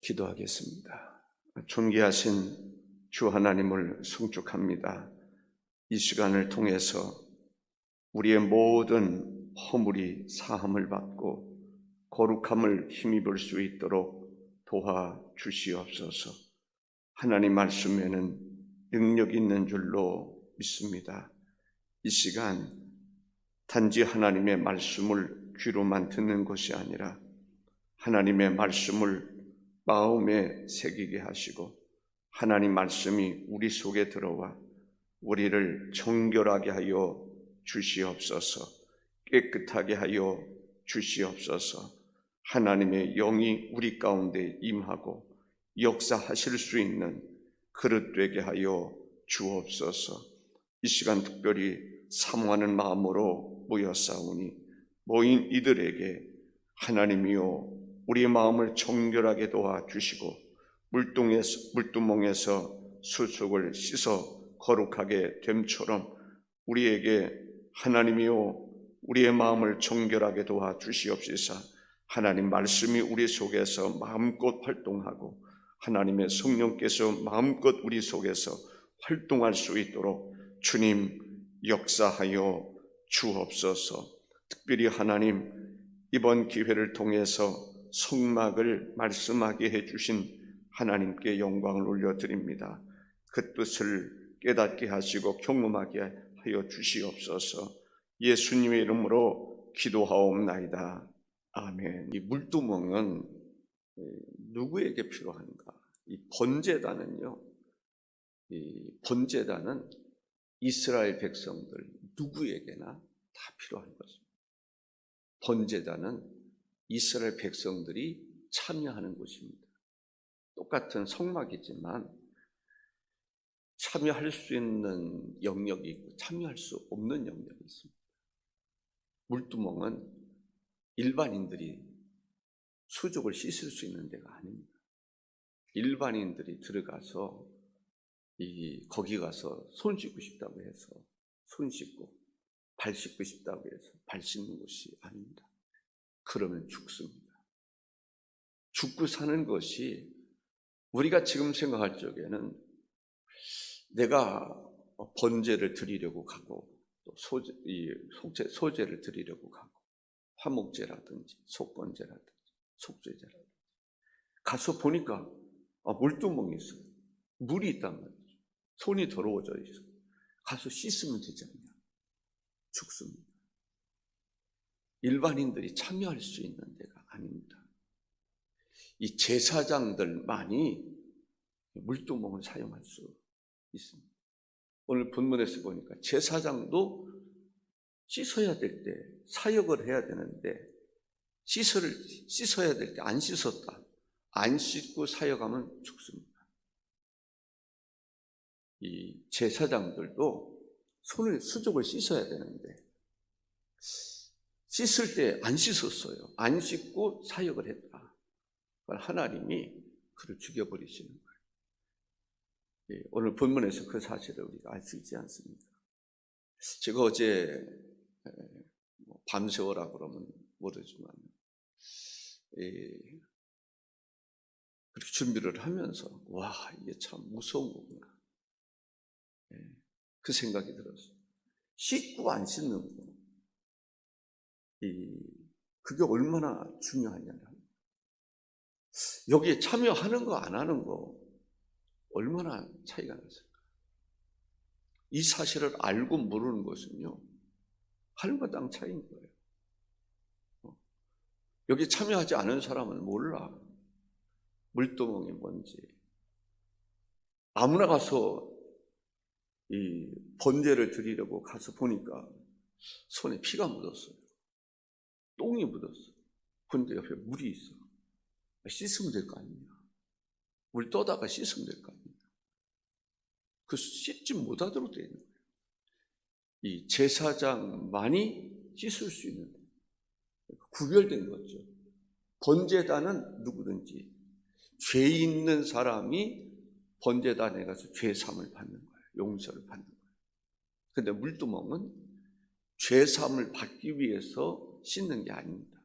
기도하겠습니다. 존귀하신 주 하나님을 송축합니다. 이 시간을 통해서 우리의 모든 허물이 사함을 받고 거룩함을 힘입을 수 있도록 도와주시옵소서. 하나님 말씀에는 능력 있는 줄로 믿습니다. 이 시간 단지 하나님의 말씀을 귀로만 듣는 것이 아니라 하나님의 말씀을 마음에 새기게 하시고 하나님 말씀이 우리 속에 들어와 우리를 정결하게 하여 주시옵소서. 깨끗하게 하여 주시옵소서. 하나님의 영이 우리 가운데 임하고 역사하실 수 있는 그릇 되게 하여 주옵소서. 이 시간 특별히 사모하는 마음으로 모였사오니 모인 이들에게 하나님이여 우리의 마음을 정결하게 도와주시고 물두멍에서 수속을 씻어 거룩하게 됨처럼 우리에게 하나님이여 우리의 마음을 정결하게 도와주시옵시사. 하나님 말씀이 우리 속에서 마음껏 활동하고 하나님의 성령께서 마음껏 우리 속에서 활동할 수 있도록 주님 역사하여 주옵소서. 특별히 하나님 이번 기회를 통해서 성막을 말씀하게 해주신 하나님께 영광을 올려드립니다. 그 뜻을 깨닫게 하시고 경험하게 하여 주시옵소서. 예수님의 이름으로 기도하옵나이다. 아멘. 이 물두멍은 누구에게 필요한가? 이 번제단은요, 이 번제단은 이스라엘 백성들 누구에게나 다 필요한 것입니다. 번제단은 이스라엘 백성들이 참여하는 곳입니다. 똑같은 성막이지만 참여할 수 있는 영역이 있고 참여할 수 없는 영역이 있습니다. 물두멍은 일반인들이 수족을 씻을 수 있는 데가 아닙니다. 일반인들이 들어가서 거기 가서 손 씻고 싶다고 해서 손 씻고 발 씻고 싶다고 해서 발 씻는 곳이 아닙니다. 그러면 죽습니다. 죽고 사는 것이 우리가 지금 생각할 적에는 내가 번제를 드리려고 가고 또 소제를 드리려고 가고 화목제라든지 속번제라든지 속죄제라든지 가서 보니까 물두멍이 있어요. 물이 있단 말이죠. 손이 더러워져 있어요. 가서 씻으면 되지 않냐. 죽습니다. 일반인들이 참여할 수 있는 데가 아닙니다. 이 제사장들만이 물두멍을 사용할 수 있습니다. 오늘 본문에서 보니까 제사장도 씻어야 될 때 사역을 해야 되는데 씻어야 될 때 안 씻었다. 안 씻고 사역하면 죽습니다. 이 제사장들도 수족을 씻어야 되는데 씻을 때 안 씻었어요. 안 씻고 사역을 했다. 하나님이 그를 죽여버리시는 거예요. 오늘 본문에서 그 사실을 우리가 알 수 있지 않습니까? 제가 어제 밤새워라 그러면 모르지만 그렇게 준비를 하면서 와 이게 참 무서운 거구나. 그 생각이 들었어요. 씻고 안 씻는 거. 그게 얼마나 중요하냐면 여기에 참여하는 거 안 하는 거 얼마나 차이가 났을까? 이 사실을 알고 모르는 것은요 하늘과 땅 차이인 거예요. 여기 참여하지 않은 사람은 몰라. 물두멍이 뭔지. 아무나 가서 이 번제를 드리려고 가서 보니까 손에 피가 묻었어요. 똥이 묻었어요. 근데 옆에 물이 있어. 씻으면 될 거 아니냐. 물 떠다가 씻으면 될 거 아니냐. 그 씻지 못하도록 되어 있는 거예요. 이 제사장만이 씻을 수 있는 구별된 거죠. 번제단은 누구든지 죄 있는 사람이 번제단에 가서 죄사함을 받는 거예요. 용서를 받는 거예요. 그런데 물두멍은 죄사함을 받기 위해서 씻는 게 아닙니다.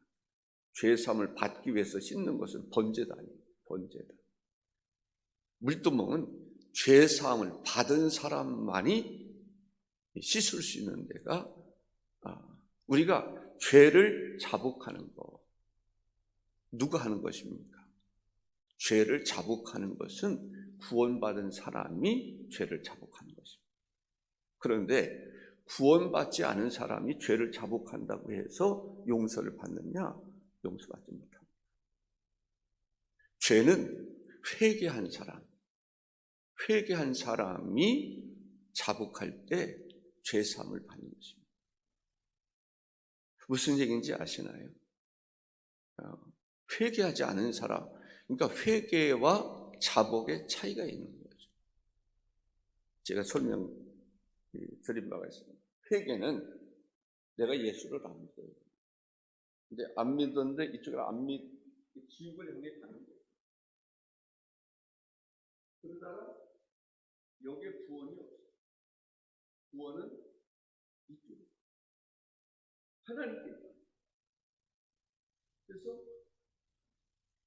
죄사함을 받기 위해서 씻는 것은 번제단이에요. 번제다. 물두멍은 죄사함을 받은 사람만이 씻을 수 있는 데가, 우리가 죄를 자복하는 것, 누가 하는 것입니까? 죄를 자복하는 것은 구원받은 사람이 죄를 자복하는 것입니다. 그런데 구원받지 않은 사람이 죄를 자복한다고 해서 용서를 받느냐? 용서받지 못합니다. 죄는 회개한 사람이 자복할 때 죄사함을 받는 것입니다. 무슨 얘기인지 아시나요? 회개하지 않은 사람, 그러니까 회개와 자복의 차이가 있는 거죠. 제가 설명드린 바가 있습니다. 회개는 내가 예수를 안 믿어요. 근데 안 믿었는데 이쪽으로 지옥을 향해 가는 거예요. 그러다가 여기에 구원이 없어요. 구원은 이쪽에 하나님께 있다. 그래서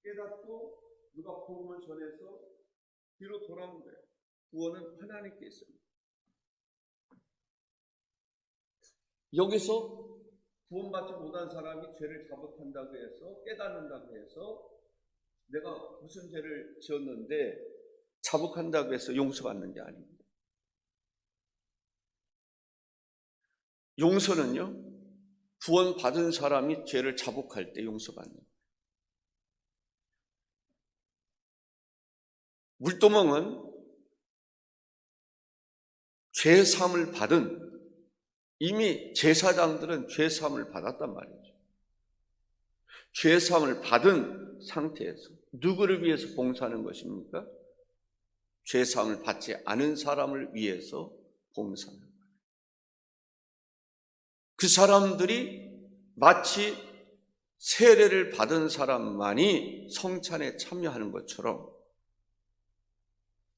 깨닫고 누가 복음을 전해서 뒤로 돌아온 거예요. 구원은 하나님께 있습니다. 여기서 구원받지 못한 사람이 죄를 자복한다고 해서, 깨닫는다고 해서 내가 무슨 죄를 지었는데 자복한다고 해서 용서받는 게 아닙니다. 용서는요, 구원받은 사람이 죄를 자복할 때 용서받는 거예요. 물도멍은 죄사함을 받은, 이미 제사장들은 죄사함을 받았단 말이죠. 죄사함을 받은 상태에서 누구를 위해서 봉사하는 것입니까? 죄사함을 받지 않은 사람을 위해서 봉사하는 거예요. 그 사람들이 마치 세례를 받은 사람만이 성찬에 참여하는 것처럼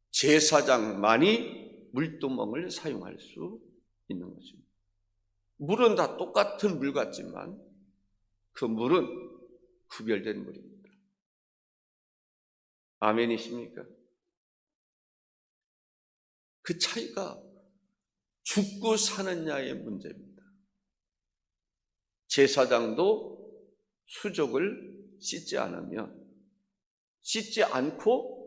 제사장만이 물두멍을 사용할 수 있는 것입니다. 물은 다 똑같은 물 같지만 그 물은 구별된 물입니다. 아멘이십니까? 그 차이가 죽고 사느냐의 문제입니다. 제사장도 수족을 씻지 않고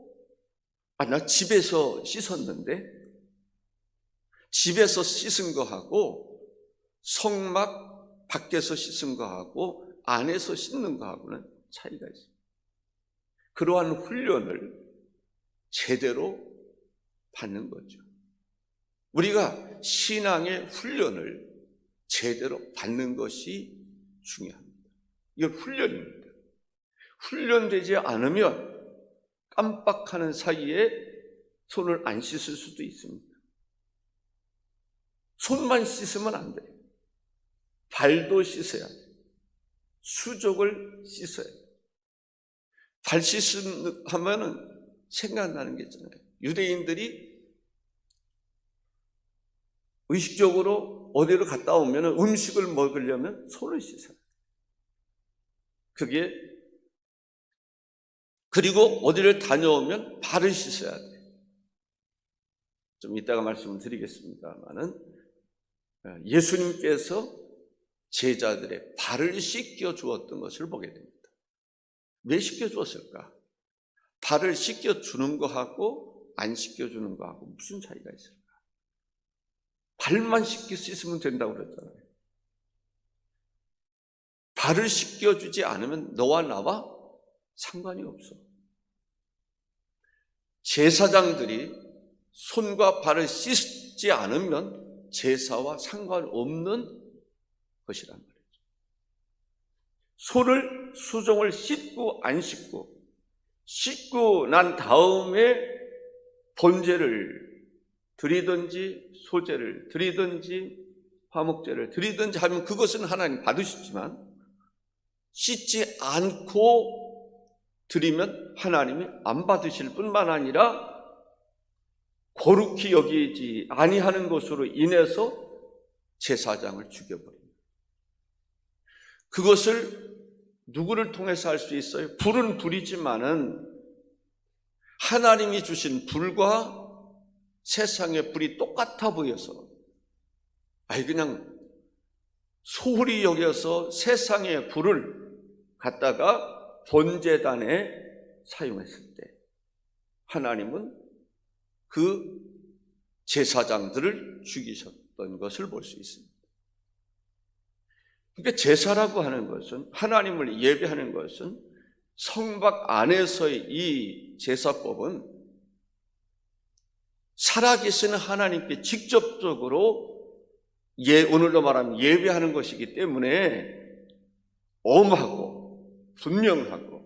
나 집에서 씻었는데, 집에서 씻은 거하고 성막 밖에서 씻은 거하고 안에서 씻는 거하고는 차이가 있습니다. 그러한 훈련을 제대로 받는 거죠. 우리가 신앙의 훈련을 제대로 받는 것이 중요합니다. 이건 훈련입니다. 훈련되지 않으면 깜빡하는 사이에 손을 안 씻을 수도 있습니다. 손만 씻으면 안 돼요. 발도 씻어야 돼요. 수족을 씻어야 돼요. 발 씻으면은 생각나는 게 있잖아요. 유대인들이 의식적으로 어디로 갔다 오면 음식을 먹으려면 손을 씻어요. 그리고 어디를 다녀오면 발을 씻어야 돼요. 좀 이따가 말씀을 드리겠습니다만은 예수님께서 제자들의 발을 씻겨 주었던 것을 보게 됩니다. 왜 씻겨 주었을까? 발을 씻겨 주는 거하고 안 씻겨 주는 거하고 무슨 차이가 있을까? 발만 씻으면 된다고 그랬잖아요. 발을 씻겨 주지 않으면 너와 나와 상관이 없어. 제사장들이 손과 발을 씻지 않으면 제사와 상관없는 것이란 말이죠. 손을, 수종을 씻고 안 씻고 난 다음에 번제를 드리든지 소제를 드리든지 화목제를 드리든지 하면 그것은 하나님 받으시지만, 씻지 않고 드리면 하나님이 안 받으실 뿐만 아니라 거룩히 여기지 아니하는 것으로 인해서 제사장을 죽여버립니다. 그것을 누구를 통해서 할 수 있어요? 불은 불이지만은 하나님이 주신 불과 세상의 불이 똑같아 보여서 그냥 소홀히 여겨서 세상의 불을 갖다가 번제단에 사용했을 때 하나님은 그 제사장들을 죽이셨던 것을 볼 수 있습니다. 그러니까 제사라고 하는 것은, 하나님을 예배하는 것은, 성막 안에서의 이 제사법은 살아계신 하나님께 직접적으로 오늘로 말하면 예배하는 것이기 때문에 엄하고 분명하고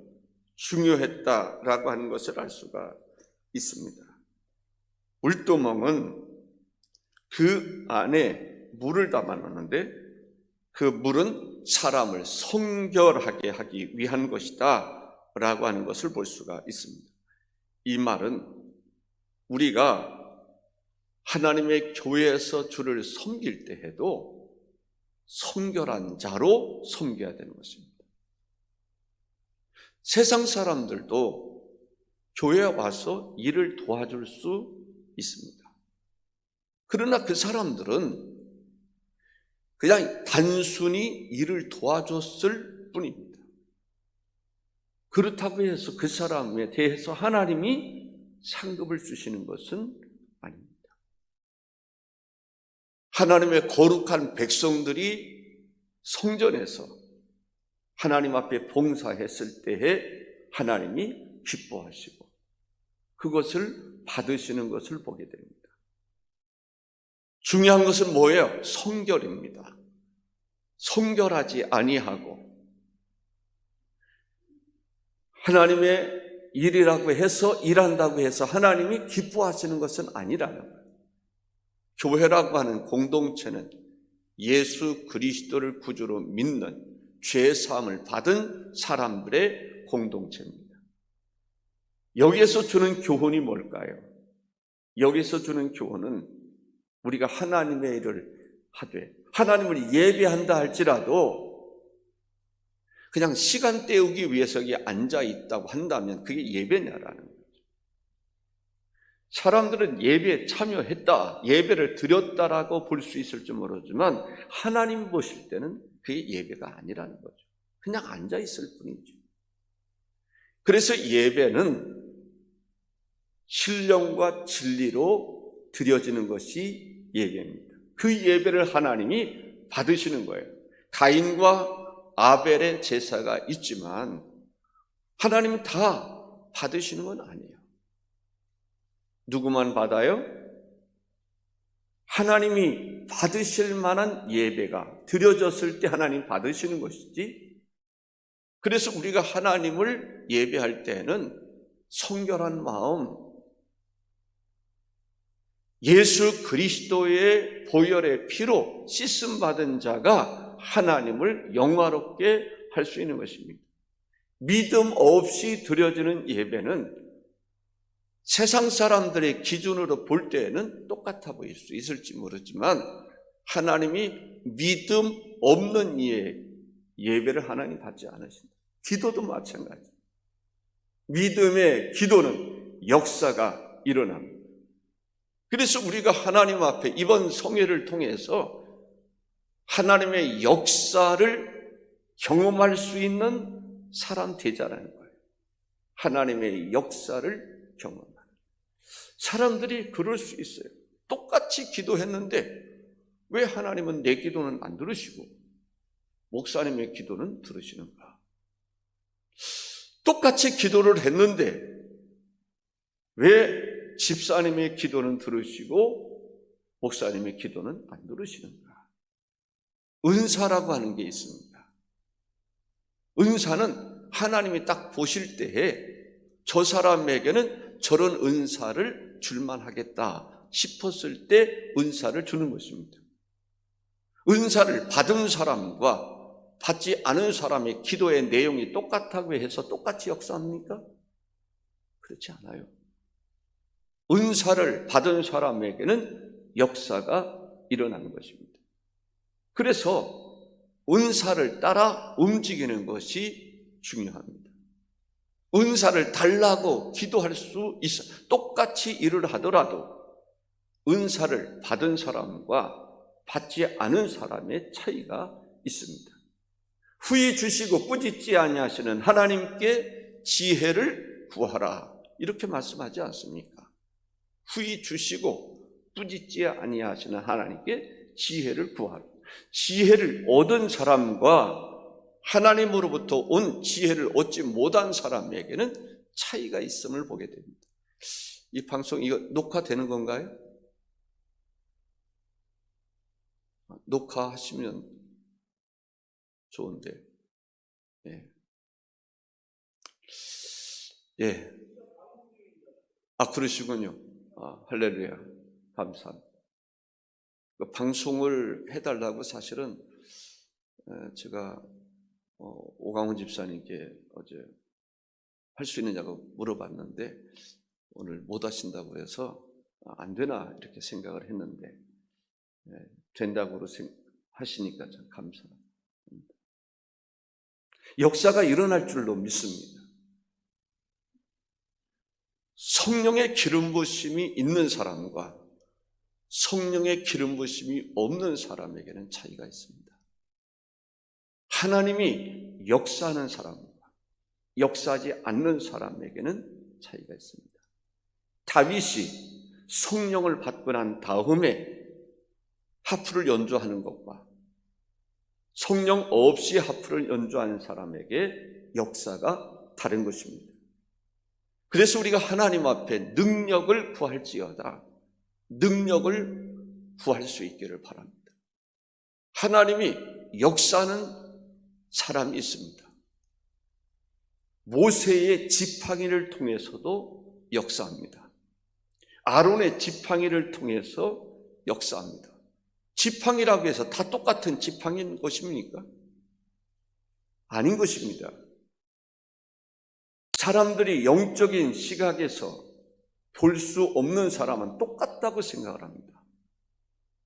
중요했다라고 하는 것을 알 수가 있습니다. 물두멍은 그 안에 물을 담아 놓는데 그 물은 사람을 성결하게 하기 위한 것이다 라고 하는 것을 볼 수가 있습니다. 이 말은 우리가 하나님의 교회에서 주를 섬길 때 해도 성결한 자로 섬겨야 되는 것입니다. 세상 사람들도 교회에 와서 일을 도와줄 수 있습니다. 그러나 그 사람들은 그냥 단순히 일을 도와줬을 뿐입니다. 그렇다고 해서 그 사람에 대해서 하나님이 상급을 주시는 것은 아닙니다. 하나님의 거룩한 백성들이 성전에서 하나님 앞에 봉사했을 때에 하나님이 기뻐하시고 그것을 받으시는 것을 보게 됩니다. 중요한 것은 뭐예요? 성결입니다. 성결하지 아니하고 하나님의 일이라고 해서 일한다고 해서 하나님이 기뻐하시는 것은 아니라는 거예요. 교회라고 하는 공동체는 예수 그리스도를 구주로 믿는 죄 사함을 받은 사람들의 공동체입니다. 여기에서 주는 교훈이 뭘까요? 여기서 주는 교훈은 우리가 하나님의 일을 하되 하나님을 예배한다 할지라도 그냥 시간 때우기 위해서 여기 앉아 있다고 한다면 그게 예배냐라는 거죠. 사람들은 예배에 참여했다, 예배를 드렸다라고 볼 수 있을지 모르지만 하나님 보실 때는 그게 예배가 아니라는 거죠. 그냥 앉아 있을 뿐이죠. 그래서 예배는 신령과 진리로 드려지는 것이 예배입니다. 그 예배를 하나님이 받으시는 거예요. 가인과 아벨의 제사가 있지만 하나님은 다 받으시는 건 아니에요. 누구만 받아요? 하나님이 받으실 만한 예배가 드려졌을 때 하나님 받으시는 것이지. 그래서 우리가 하나님을 예배할 때는 성결한 마음, 예수 그리스도의 보혈의 피로 씻음 받은 자가 하나님을 영화롭게 할 수 있는 것입니다. 믿음 없이 드려지는 예배는 세상 사람들의 기준으로 볼 때에는 똑같아 보일 수 있을지 모르지만 하나님이 믿음 없는 예배를 하나님 받지 않으신다. 기도도 마찬가지. 믿음의 기도는 역사가 일어납니다. 그래서 우리가 하나님 앞에 이번 성회를 통해서 하나님의 역사를 경험할 수 있는 사람 되자라는 거예요. 하나님의 역사를 경험하는. 사람들이 그럴 수 있어요. 똑같이 기도했는데 왜 하나님은 내 기도는 안 들으시고 목사님의 기도는 들으시는가? 똑같이 기도를 했는데 왜 집사님의 기도는 들으시고 목사님의 기도는 안 들으시는가? 은사라고 하는 게 있습니다. 은사는 하나님이 딱 보실 때에 저 사람에게는 저런 은사를 줄만 하겠다 싶었을 때 은사를 주는 것입니다. 은사를 받은 사람과 받지 않은 사람의 기도의 내용이 똑같다고 해서 똑같이 역사합니까? 그렇지 않아요. 은사를 받은 사람에게는 역사가 일어나는 것입니다. 그래서 은사를 따라 움직이는 것이 중요합니다. 은사를 달라고 기도할 수 있어. 똑같이 일을 하더라도 은사를 받은 사람과 받지 않은 사람의 차이가 있습니다. 후히 주시고 꾸짖지 아니하시는 하나님께 지혜를 구하라, 이렇게 말씀하지 않습니까? 후히 주시고 꾸짖지 아니하시는 하나님께 지혜를 구하라. 지혜를 얻은 사람과 하나님으로부터 온 지혜를 얻지 못한 사람에게는 차이가 있음을 보게 됩니다. 이 방송 이거 녹화되는 건가요? 녹화하시면 좋은데. 예. 예. 그러시군요. 할렐루야. 감사합니다. 방송을 해달라고 사실은 제가 오강훈 집사님께 어제 할 수 있느냐고 물어봤는데 오늘 못 하신다고 해서 안 되나 이렇게 생각을 했는데 된다고 하시니까 참 감사합니다. 역사가 일어날 줄로 믿습니다. 성령의 기름 부으심이 있는 사람과 성령의 기름 부으심이 없는 사람에게는 차이가 있습니다. 하나님이 역사하는 사람과 역사하지 않는 사람에게는 차이가 있습니다. 다윗이 성령을 받고 난 다음에 하프를 연주하는 것과 성령 없이 하프를 연주하는 사람에게 역사가 다른 것입니다. 그래서 우리가 하나님 앞에 능력을 구할지어다 능력을 구할 수 있기를 바랍니다. 하나님이 역사하는 사람이 있습니다. 모세의 지팡이를 통해서도 역사합니다. 아론의 지팡이를 통해서 역사합니다. 지팡이라고 해서 다 똑같은 지팡이인 것입니까? 아닌 것입니다. 사람들이 영적인 시각에서 볼 수 없는 사람은 똑같다고 생각을 합니다.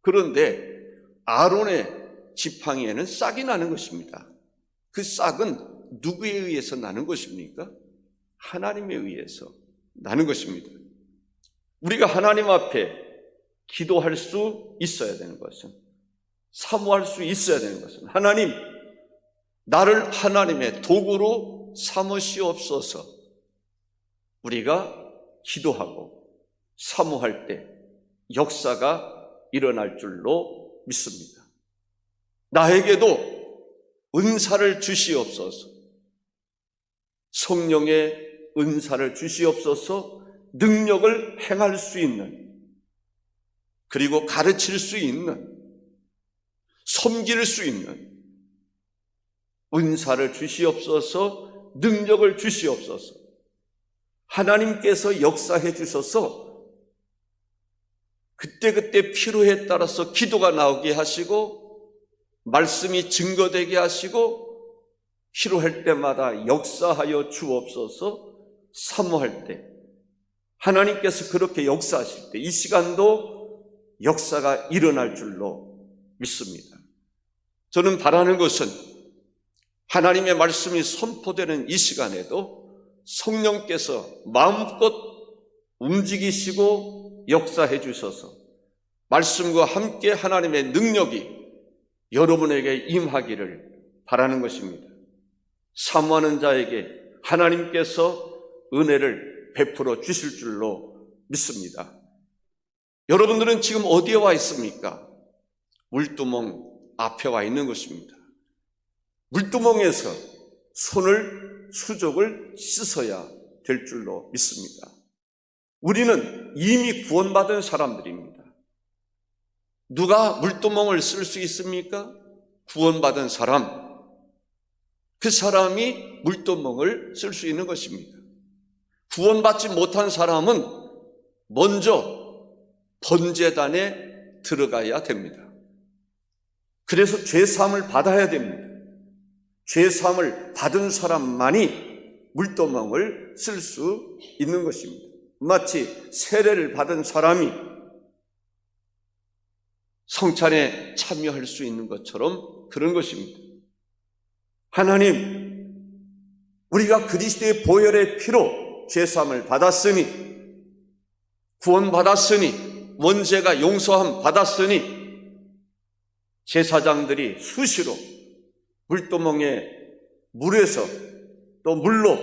그런데 아론의 지팡이에는 싹이 나는 것입니다. 그 싹은 누구에 의해서 나는 것입니까? 하나님에 의해서 나는 것입니다. 우리가 하나님 앞에 기도할 수 있어야 되는 것은, 사모할 수 있어야 되는 것은, 하나님, 나를 하나님의 도구로 삼으시옵소서. 우리가 기도하고 사모할 때 역사가 일어날 줄로 믿습니다. 나에게도 은사를 주시옵소서. 성령의 은사를 주시옵소서. 능력을 행할 수 있는, 그리고 가르칠 수 있는, 섬길 수 있는 은사를 주시옵소서. 능력을 주시옵소서. 하나님께서 역사해 주셔서 그때그때 필요에 따라서 기도가 나오게 하시고 말씀이 증거되게 하시고 필요할 때마다 역사하여 주옵소서. 사모할 때 하나님께서 그렇게 역사하실 때 이 시간도 역사가 일어날 줄로 믿습니다. 저는 바라는 것은 하나님의 말씀이 선포되는 이 시간에도 성령께서 마음껏 움직이시고 역사해 주셔서 말씀과 함께 하나님의 능력이 여러분에게 임하기를 바라는 것입니다. 사모하는 자에게 하나님께서 은혜를 베풀어 주실 줄로 믿습니다. 여러분들은 지금 어디에 와 있습니까? 물두멍 앞에 와 있는 것입니다. 물두멍에서 수족을 씻어야 될 줄로 믿습니다. 우리는 이미 구원받은 사람들입니다. 누가 물두멍을 쓸 수 있습니까? 구원받은 사람. 그 사람이 물두멍을 쓸 수 있는 것입니다. 구원받지 못한 사람은 먼저 번제단에 들어가야 됩니다. 그래서 죄사함을 받아야 됩니다. 죄사함을 받은 사람만이 물두멍을 쓸 수 있는 것입니다. 마치 세례를 받은 사람이 성찬에 참여할 수 있는 것처럼 그런 것입니다. 하나님, 우리가 그리스도의 보혈의 피로 죄사함을 받았으니, 구원받았으니, 원죄가 용서함 받았으니, 제사장들이 수시로 물두멍에 물에서 또 물로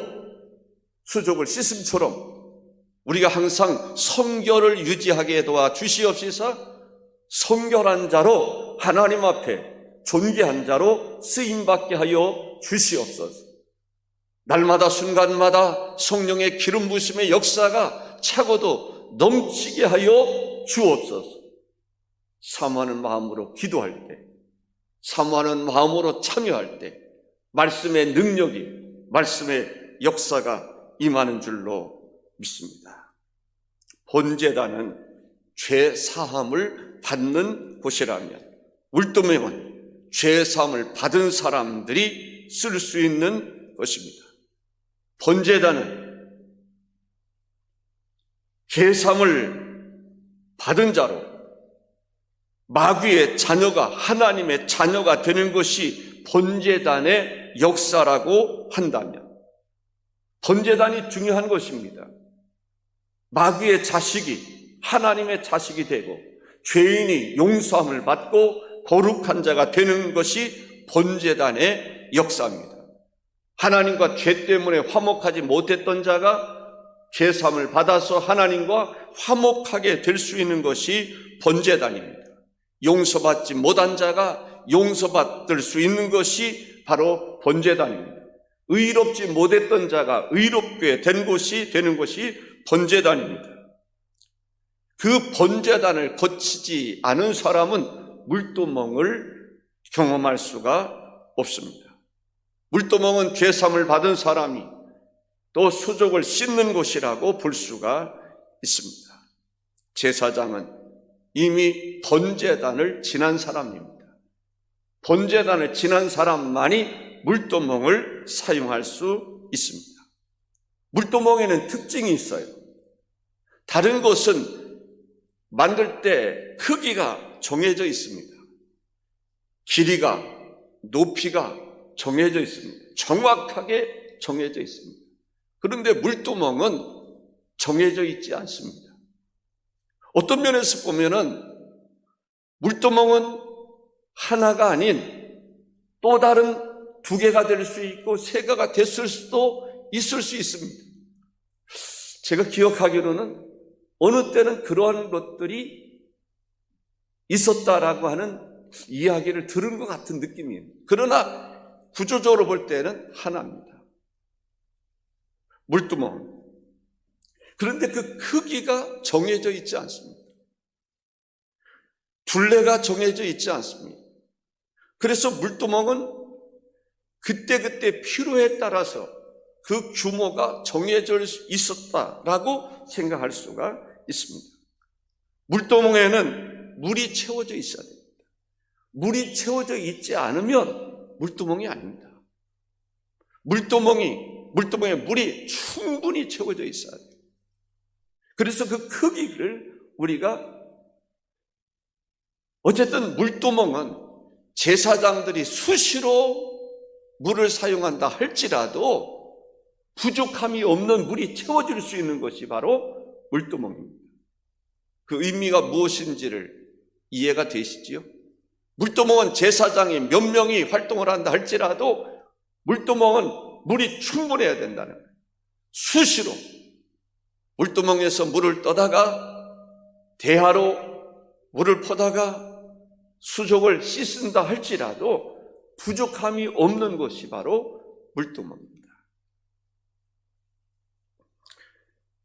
수족을 씻음처럼 우리가 항상 성결을 유지하게 도와 주시옵소서. 성결한 자로 하나님 앞에 존귀한 자로 쓰임받게 하여 주시옵소서. 날마다 순간마다 성령의 기름 부으심의 역사가 차고도 넘치게 하여 주옵소서. 사모하는 마음으로 기도할 때, 사모하는 마음으로 참여할 때 말씀의 능력이, 말씀의 역사가 임하는 줄로 믿습니다. 본제단은 죄 사함을 받는 곳이라면 물두멍은 죄 사함을 받은 사람들이 쓸 수 있는 것입니다. 본제단은 죄 사함을 받은 자로 마귀의 자녀가 하나님의 자녀가 되는 것이 본제단의 역사라고 한다면 본제단이 중요한 것입니다. 마귀의 자식이 하나님의 자식이 되고 죄인이 용서함을 받고 거룩한 자가 되는 것이 본제단의 역사입니다. 하나님과 죄 때문에 화목하지 못했던 자가 죄사함을 받아서 하나님과 화목하게 될 수 있는 것이 본제단입니다. 용서받지 못한 자가 용서받을 수 있는 것이 바로 본제단입니다. 의롭지 못했던 자가 의롭게 된 것이 되는 것이 본제단입니다. 그 본제단을 거치지 않은 사람은 물두멍을 경험할 수가 없습니다. 물두멍은 죄사함을 받은 사람이 또 수족을 씻는 곳이라고 볼 수가 있습니다. 제사장은 이미 본제단을 지난 사람입니다. 본제단을 지난 사람만이 물두멍을 사용할 수 있습니다. 물두멍에는 특징이 있어요. 다른 것은 만들 때 크기가 정해져 있습니다. 길이가, 높이가 정해져 있습니다. 정확하게 정해져 있습니다. 그런데 물두멍은 정해져 있지 않습니다. 어떤 면에서 보면은 물두멍은 하나가 아닌 또 다른 두 개가 될 수 있고 세 개가 됐을 수도 있을 수 있습니다. 제가 기억하기로는 어느 때는 그러한 것들이 있었다라고 하는 이야기를 들은 것 같은 느낌이에요. 그러나 구조적으로 볼 때는 하나입니다. 물두멍. 그런데 그 크기가 정해져 있지 않습니다. 둘레가 정해져 있지 않습니다. 그래서 물두멍은 그때그때 필요에 따라서 그 규모가 정해져 있었다라고 생각할 수가 있습니다. 물두멍에는 물이 채워져 있어야 됩니다. 물이 채워져 있지 않으면 물두멍이 아닙니다. 물두멍에 물이 충분히 채워져 있어야 돼요. 그래서 그 크기를 우리가 어쨌든 물두멍은 제사장들이 수시로 물을 사용한다 할지라도 부족함이 없는 물이 채워질 수 있는 것이 바로 물두멍입니다. 그 의미가 무엇인지를 이해가 되시지요? 물두멍은 제사장이 몇 명이 활동을 한다 할지라도 물두멍은 물이 충분해야 된다는 거예요. 수시로 물두멍에서 물을 떠다가 대하로 물을 퍼다가 수족을 씻는다 할지라도 부족함이 없는 것이 바로 물두멍입니다.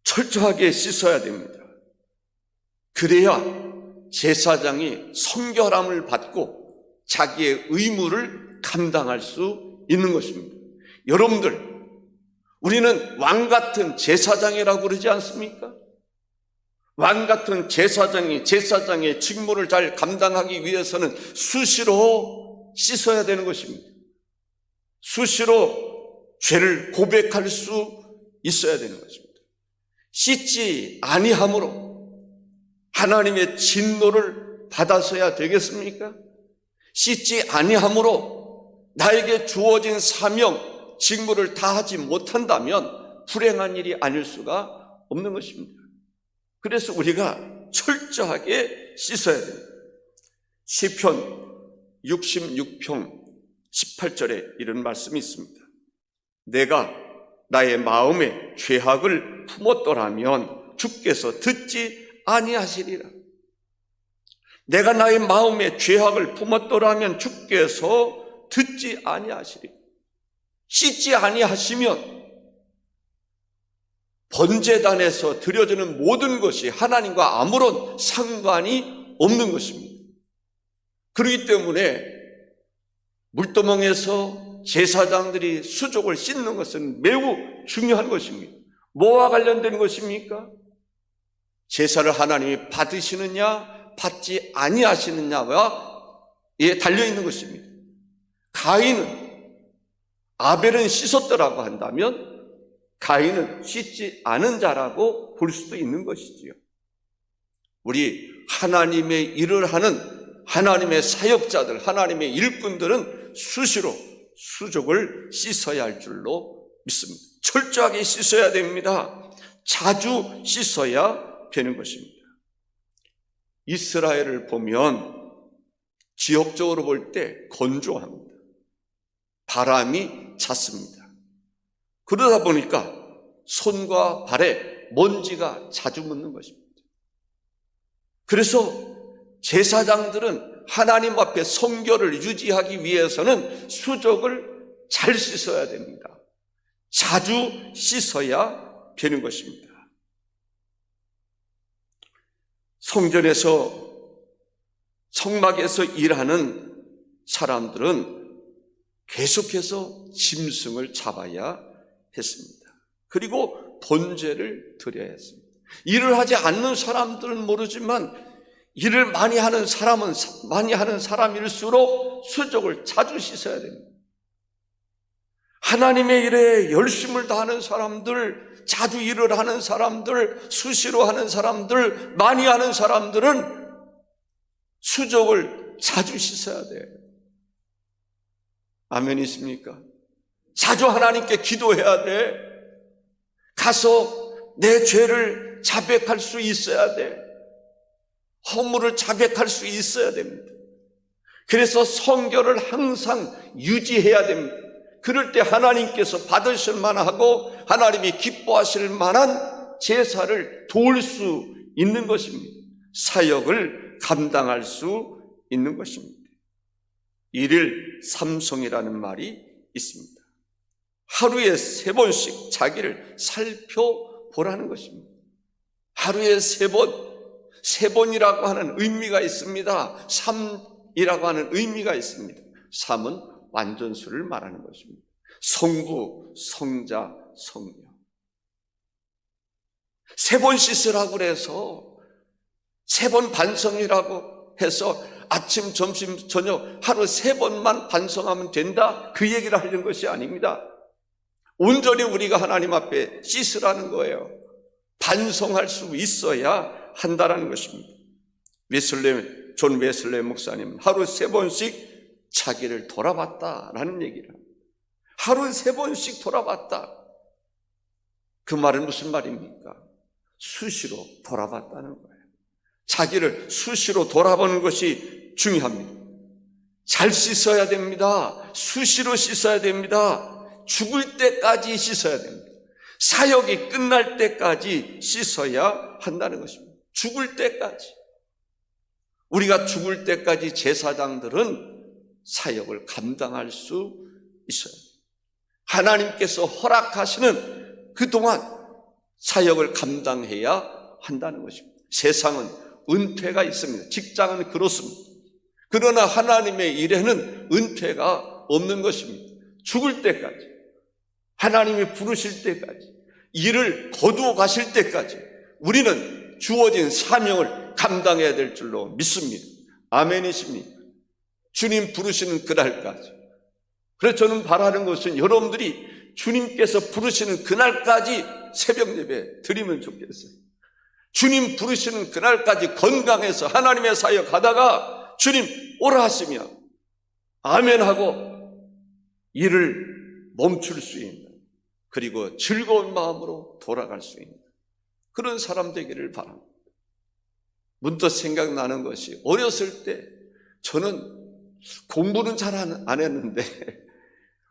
철저하게 씻어야 됩니다. 그래야 제사장이 성결함을 받고 자기의 의무를 감당할 수 있는 것입니다. 여러분들, 우리는 왕같은 제사장이라고 그러지 않습니까? 왕같은 제사장이 제사장의 직무를 잘 감당하기 위해서는 수시로 씻어야 되는 것입니다. 수시로 죄를 고백할 수 있어야 되는 것입니다. 씻지 아니함으로 하나님의 진노를 받아서야 되겠습니까? 씻지 아니함으로 나에게 주어진 사명, 직무를 다하지 못한다면 불행한 일이 아닐 수가 없는 것입니다. 그래서 우리가 철저하게 씻어야 됩니다. 시편 66편 18절에 이런 말씀이 있습니다. 내가 나의 마음에 죄악을 품었더라면 주께서 듣지 아니하시리라. 내가 나의 마음에 죄악을 품었더라면 주께서 듣지 아니하시리라. 씻지 아니하시면 번제단에서 드려지는 모든 것이 하나님과 아무런 상관이 없는 것입니다. 그렇기 때문에 물두멍에서 제사장들이 수족을 씻는 것은 매우 중요한 것입니다. 뭐와 관련된 것입니까? 제사를 하나님이 받으시느냐 받지 아니하시느냐와 달려있는 것입니다. 가인은 아벨은 씻었더라고 한다면 가인은 씻지 않은 자라고 볼 수도 있는 것이지요. 우리 하나님의 일을 하는 하나님의 사역자들, 하나님의 일꾼들은 수시로 수족을 씻어야 할 줄로 믿습니다. 철저하게 씻어야 됩니다. 자주 씻어야 되는 것입니다. 이스라엘을 보면 지역적으로 볼 때 건조합니다. 바람이 잦습니다. 그러다 보니까 손과 발에 먼지가 자주 묻는 것입니다. 그래서 제사장들은 하나님 앞에 성결을 유지하기 위해서는 수족을 잘 씻어야 됩니다. 자주 씻어야 되는 것입니다. 성전에서 성막에서 일하는 사람들은 계속해서 짐승을 잡아야 했습니다. 그리고 번제를 드려야 했습니다. 일을 하지 않는 사람들은 모르지만 일을 많이 하는 사람일수록 수족을 자주 씻어야 됩니다. 하나님의 일에 열심을 다하는 사람들, 자주 일을 하는 사람들, 수시로 하는 사람들, 많이 하는 사람들은 수족을 자주 씻어야 돼요. 아멘이십니까? 자주 하나님께 기도해야 돼. 가서 내 죄를 자백할 수 있어야 돼. 허물을 자백할 수 있어야 됩니다. 그래서 성결을 항상 유지해야 됩니다. 그럴 때 하나님께서 받으실 만하고 하나님이 기뻐하실 만한 제사를 도울 수 있는 것입니다. 사역을 감당할 수 있는 것입니다. 일일 삼성이라는 말이 있습니다. 하루에 3번씩 자기를 살펴보라는 것입니다. 하루에 3번이라고 하는 의미가 있습니다. 3이라고 하는 의미가 있습니다. 3은 완전수를 말하는 것입니다. 성부, 성자, 성령. 3번 씻으라고 그래서 3번 반성이라고 해서 아침, 점심, 저녁 하루 3번만 반성하면 된다? 그 얘기를 하려는 것이 아닙니다. 온전히 우리가 하나님 앞에 씻으라는 거예요. 반성할 수 있어야 한다는 것입니다. 존 웨슬레 목사님은 하루 3번씩 자기를 돌아봤다라는 얘기를 합니다. 하루 3번씩 돌아봤다. 그 말은 무슨 말입니까? 수시로 돌아봤다는 거예요. 자기를 수시로 돌아보는 것이 중요합니다. 잘 씻어야 됩니다. 수시로 씻어야 됩니다. 죽을 때까지 씻어야 됩니다. 사역이 끝날 때까지 씻어야 한다는 것입니다. 죽을 때까지. 우리가 죽을 때까지 제사장들은 사역을 감당할 수 있어요. 하나님께서 허락하시는 그동안 사역을 감당해야 한다는 것입니다. 세상은 은퇴가 있습니다. 직장은 그렇습니다. 그러나 하나님의 일에는 은퇴가 없는 것입니다. 죽을 때까지, 하나님이 부르실 때까지, 일을 거두어 가실 때까지 우리는 주어진 사명을 감당해야 될 줄로 믿습니다. 아멘이십니까? 주님 부르시는 그날까지. 그래서 저는 바라는 것은 여러분들이 주님께서 부르시는 그날까지 새벽 예배 드리면 좋겠어요. 주님 부르시는 그날까지 건강해서 하나님의 사역하다가 주님 오라 하시면 아멘하고 일을 멈출 수 있는, 그리고 즐거운 마음으로 돌아갈 수 있는 그런 사람 되기를 바랍니다. 문득 생각나는 것이, 어렸을 때 저는 공부는 잘 안 했는데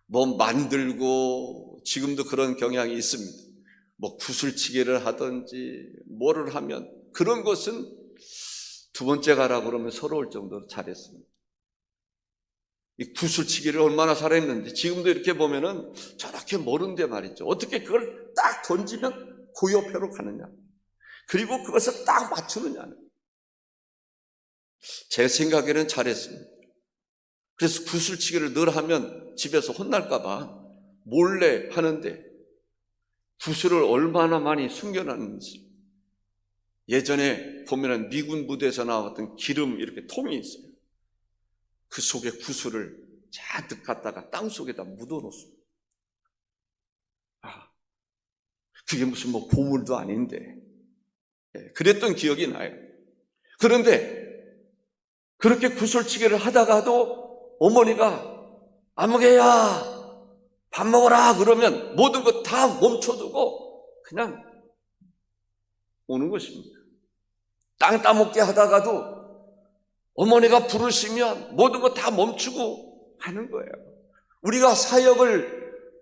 뭐 만들고, 지금도 그런 경향이 있습니다. 뭐 구슬치기를 하든지 뭐를 하면 그런 것은 두 번째 가라 그러면 서러울 정도로 잘했습니다. 이 구슬치기를 얼마나 잘했는지 지금도 이렇게 보면은 저렇게 모르는데 말이죠. 어떻게 그걸 딱 던지면 그 옆으로 가느냐, 그리고 그것을 딱 맞추느냐. 제 생각에는 잘했습니다. 그래서 구슬치기를 늘 하면 집에서 혼날까 봐 몰래 하는데, 구슬을 얼마나 많이 숨겨놨는지. 예전에 보면은 미군 부대에서 나왔던 기름 이렇게 통이 있어요. 그 속에 구슬을 잔뜩 갖다가 땅 속에다 묻어놓습니다. 그게 무슨 뭐 보물도 아닌데, 그랬던 기억이 나요. 그런데 그렇게 구슬치기를 하다가도 어머니가 아무개야 밥 먹어라 그러면 모든 것 다 멈춰두고 그냥 오는 것입니다. 땅 따먹게 하다가도 어머니가 부르시면 모든 것 다 멈추고 가는 거예요. 우리가 사역을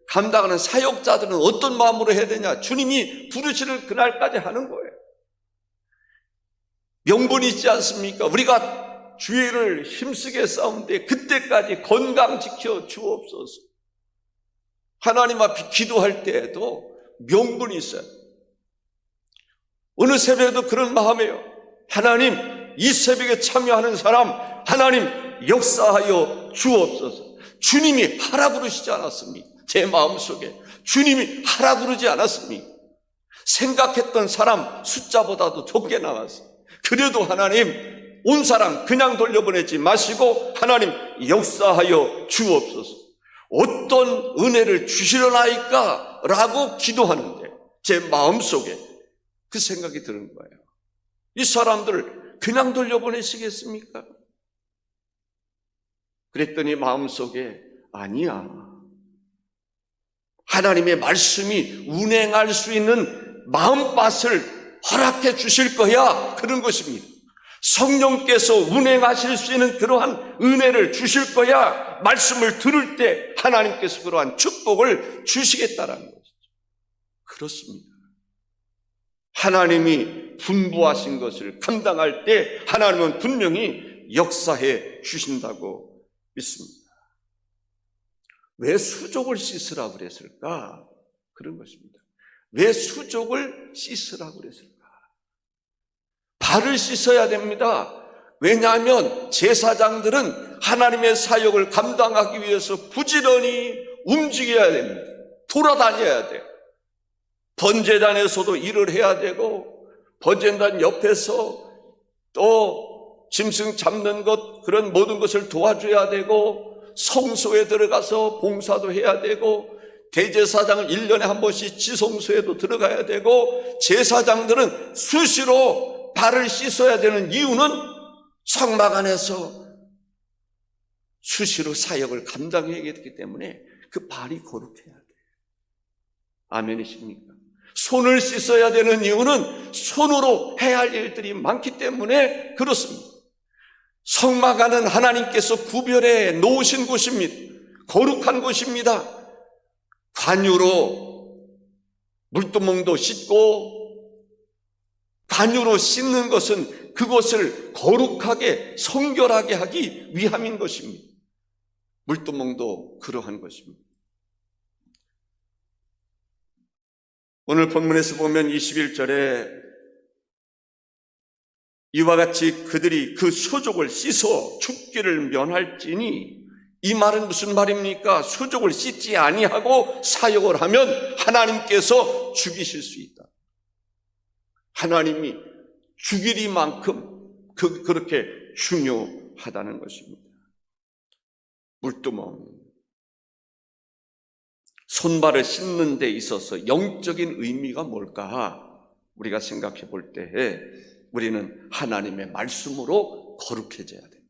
감당하는 사역자들은 어떤 마음으로 해야 되냐? 주님이 부르시는 그날까지 하는 거예요. 명분이 있지 않습니까? 우리가 주의를 힘쓰게 싸우는데 그때까지 건강 지켜 주옵소서. 하나님 앞에 기도할 때에도 명분이 있어요. 어느 새벽에도 그런 마음이에요. 하나님, 이 새벽에 참여하는 사람 하나님 역사하여 주옵소서. 주님이 하라 그러시지 않았습니까? 제 마음속에 주님이 하라 그러지 않았습니까? 생각했던 사람 숫자보다도 적게 나왔어요. 그래도 하나님, 온 사람 그냥 돌려보내지 마시고 하나님 역사하여 주옵소서. 어떤 은혜를 주시려나이까? 라고 기도하는데 제 마음속에 그 생각이 드는 거예요. 이 사람들을 그냥 돌려보내시겠습니까? 그랬더니 마음속에 아니야, 하나님의 말씀이 운행할 수 있는 마음밭을 허락해 주실 거야, 그런 것입니다. 성령께서 운행하실 수 있는 그러한 은혜를 주실 거야. 말씀을 들을 때 하나님께서 그러한 축복을 주시겠다라는 것이죠. 그렇습니다. 하나님이 분부하신 것을 감당할 때 하나님은 분명히 역사해 주신다고 믿습니다. 왜 수족을 씻으라고 그랬을까? 그런 것입니다. 왜 수족을 씻으라고 그랬을까? 발을 씻어야 됩니다. 왜냐하면 제사장들은 하나님의 사역을 감당하기 위해서 부지런히 움직여야 됩니다. 돌아다녀야 돼요. 번제단에서도 일을 해야 되고, 번제단 옆에서 또 짐승 잡는 것, 그런 모든 것을 도와줘야 되고, 성소에 들어가서 봉사도 해야 되고, 대제사장은 1년에 한 번씩 지성소에도 들어가야 되고, 제사장들은 수시로 발을 씻어야 되는 이유는 성막 안에서 수시로 사역을 감당해야 되기 때문에 그 발이 거룩해야 돼요. 아멘이십니까? 손을 씻어야 되는 이유는 손으로 해야 할 일들이 많기 때문에 그렇습니다. 성막 안은 하나님께서 구별해 놓으신 곳입니다. 거룩한 곳입니다. 관유로 물두멍도 씻고, 관유로 씻는 것은 그것을 거룩하게 성결하게 하기 위함인 것입니다. 물두멍도 그러한 것입니다. 오늘 본문에서 보면 21절에 이와 같이 그들이 그 수족을 씻어 죽기를 면할지니, 이 말은 무슨 말입니까? 수족을 씻지 아니하고 사역을 하면 하나님께서 죽이실 수 있다. 하나님이 죽이리만큼 그렇게 중요하다는 것입니다. 물두멍, 손발을 씻는 데 있어서 영적인 의미가 뭘까? 우리가 생각해 볼 때에 우리는 하나님의 말씀으로 거룩해져야 됩니다.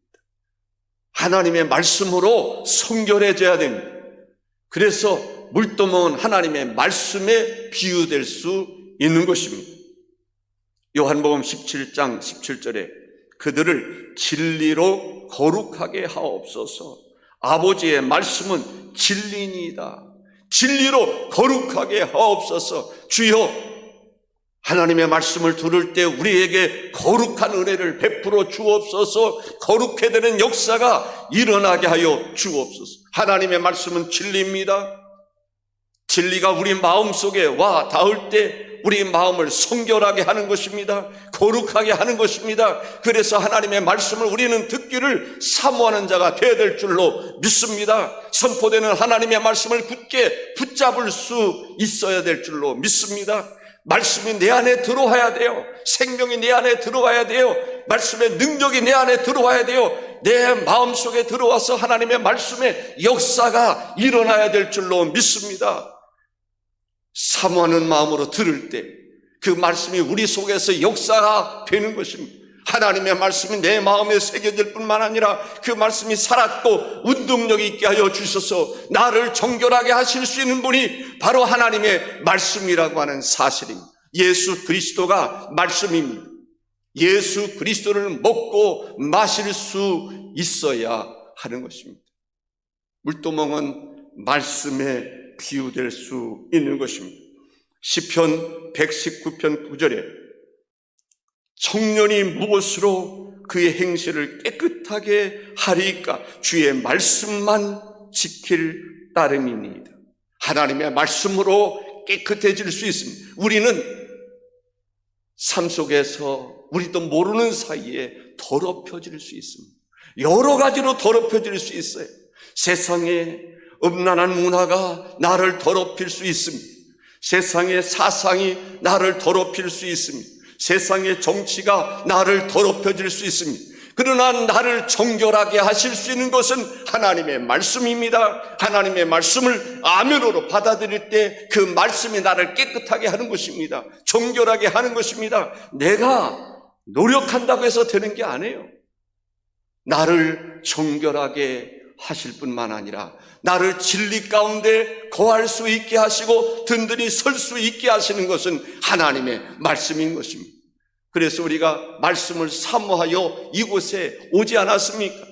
하나님의 말씀으로 성결해져야 됩니다. 그래서 물도멍은 하나님의 말씀에 비유될 수 있는 것입니다. 요한복음 17장 17절에 그들을 진리로 거룩하게 하옵소서. 아버지의 말씀은 진리니이다. 진리로 거룩하게 하옵소서. 주여, 하나님의 말씀을 들을 때 우리에게 거룩한 은혜를 베풀어 주옵소서. 거룩해 되는 역사가 일어나게 하여 주옵소서. 하나님의 말씀은 진리입니다. 진리가 우리 마음속에 와 닿을 때 우리 마음을 성결하게 하는 것입니다. 거룩하게 하는 것입니다. 그래서 하나님의 말씀을 우리는 듣기를 사모하는 자가 되어야 될 줄로 믿습니다. 선포되는 하나님의 말씀을 굳게 붙잡을 수 있어야 될 줄로 믿습니다. 말씀이 내 안에 들어와야 돼요. 생명이 내 안에 들어와야 돼요. 말씀의 능력이 내 안에 들어와야 돼요. 내 마음속에 들어와서 하나님의 말씀의 역사가 일어나야 될 줄로 믿습니다. 사모하는 마음으로 들을 때 그 말씀이 우리 속에서 역사가 되는 것입니다. 하나님의 말씀이 내 마음에 새겨질 뿐만 아니라 그 말씀이 살았고 운동력 있게 하여 주셔서 나를 정결하게 하실 수 있는 분이 바로 하나님의 말씀이라고 하는 사실입니다. 예수 그리스도가 말씀입니다. 예수 그리스도를 먹고 마실 수 있어야 하는 것입니다. 물도멍은 말씀에 비유될 수 있는 것입니다. 시편 119편 9절에 청년이 무엇으로 그의 행실을 깨끗하게 하리까? 주의 말씀만 지킬 따름이니이다. 하나님의 말씀으로 깨끗해질 수 있습니다. 우리는 삶 속에서 우리도 모르는 사이에 더럽혀질 수 있습니다. 여러 가지로 더럽혀질 수 있어요. 세상에 음란한 문화가 나를 더럽힐 수 있습니다. 세상의 사상이 나를 더럽힐 수 있습니다. 세상의 정치가 나를 더럽혀질 수 있습니다. 그러나 나를 정결하게 하실 수 있는 것은 하나님의 말씀입니다. 하나님의 말씀을 아멘으로 받아들일 때 그 말씀이 나를 깨끗하게 하는 것입니다. 정결하게 하는 것입니다. 내가 노력한다고 해서 되는 게 아니에요. 나를 정결하게 하실 뿐만 아니라 나를 진리 가운데 거할 수 있게 하시고 든든히 설 수 있게 하시는 것은 하나님의 말씀인 것입니다. 그래서 우리가 말씀을 사모하여 이곳에 오지 않았습니까?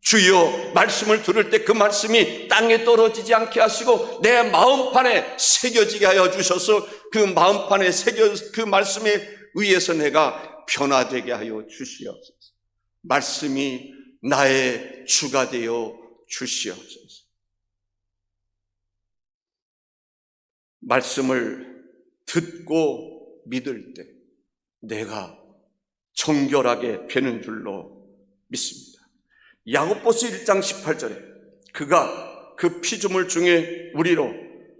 주여, 말씀을 들을 때 그 말씀이 땅에 떨어지지 않게 하시고 내 마음판에 새겨지게 하여 주셔서 그 마음판에 그 말씀에 의해서 내가 변화되게 하여 주시옵소서. 말씀이 나의 주가 되어 주시옵소서. 말씀을 듣고 믿을 때 내가 정결하게 되는 줄로 믿습니다. 야고보서 1장 18절에 그가 그 피조물 중에 우리로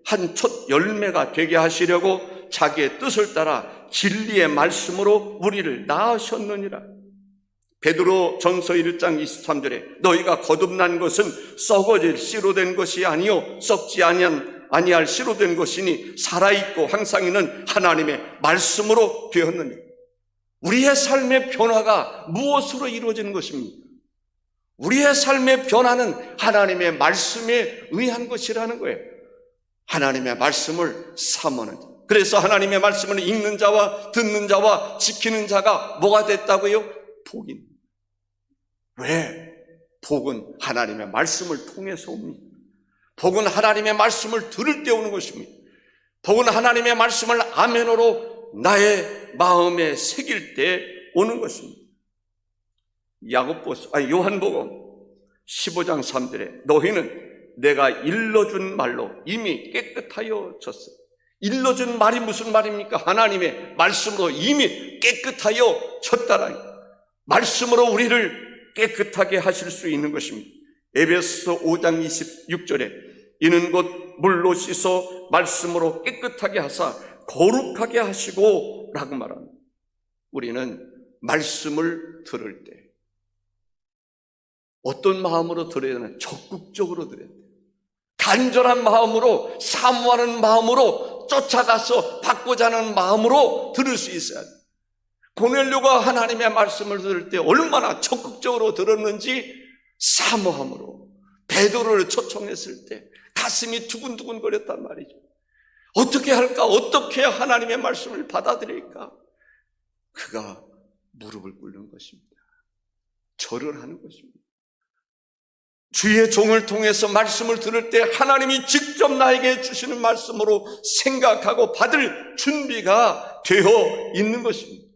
한 첫 열매가 되게 하시려고 자기의 뜻을 따라 진리의 말씀으로 우리를 낳으셨느니라. 베드로 전서 1장 23절에 너희가 거듭난 것은 썩어질 씨로 된 것이 아니요 썩지 아니할 씨로 된 것이니 살아있고 항상 있는 하나님의 말씀으로 되었느니. 우리의 삶의 변화가 무엇으로 이루어지는 것입니까? 우리의 삶의 변화는 하나님의 말씀에 의한 것이라는 거예요. 하나님의 말씀을 사모하는 자. 그래서 하나님의 말씀을 읽는 자와 듣는 자와 지키는 자가 뭐가 됐다고요? 복입니다. 왜? 복은 하나님의 말씀을 통해서 옵니다. 복은 하나님의 말씀을 들을 때 오는 것입니다. 복은 하나님의 말씀을 아멘으로 나의 마음에 새길 때 오는 것입니다. 요한복음 15장 3절에 너희는 내가 일러준 말로 이미 깨끗하여 졌어. 일러준 말이 무슨 말입니까? 하나님의 말씀으로 이미 깨끗하여 졌다라니. 말씀으로 우리를 깨끗하게 하실 수 있는 것입니다. 에베소서 5장 26절에 이는 곧 물로 씻어 말씀으로 깨끗하게 하사 거룩하게 하시고 라고 말합니다. 우리는 말씀을 들을 때 어떤 마음으로 들어야 되나? 적극적으로 들어야 돼요. 간절한 마음으로, 사모하는 마음으로, 쫓아가서 받고자 하는 마음으로 들을 수 있어야 돼요. 고넬료가 하나님의 말씀을 들을 때 얼마나 적극적으로 들었는지 사모함으로, 베드로를 초청했을 때 가슴이 두근두근 거렸단 말이죠. 어떻게 할까? 어떻게 해야 하나님의 말씀을 받아들일까? 그가 무릎을 꿇는 것입니다. 절을 하는 것입니다. 주의 종을 통해서 말씀을 들을 때 하나님이 직접 나에게 주시는 말씀으로 생각하고 받을 준비가 되어 있는 것입니다.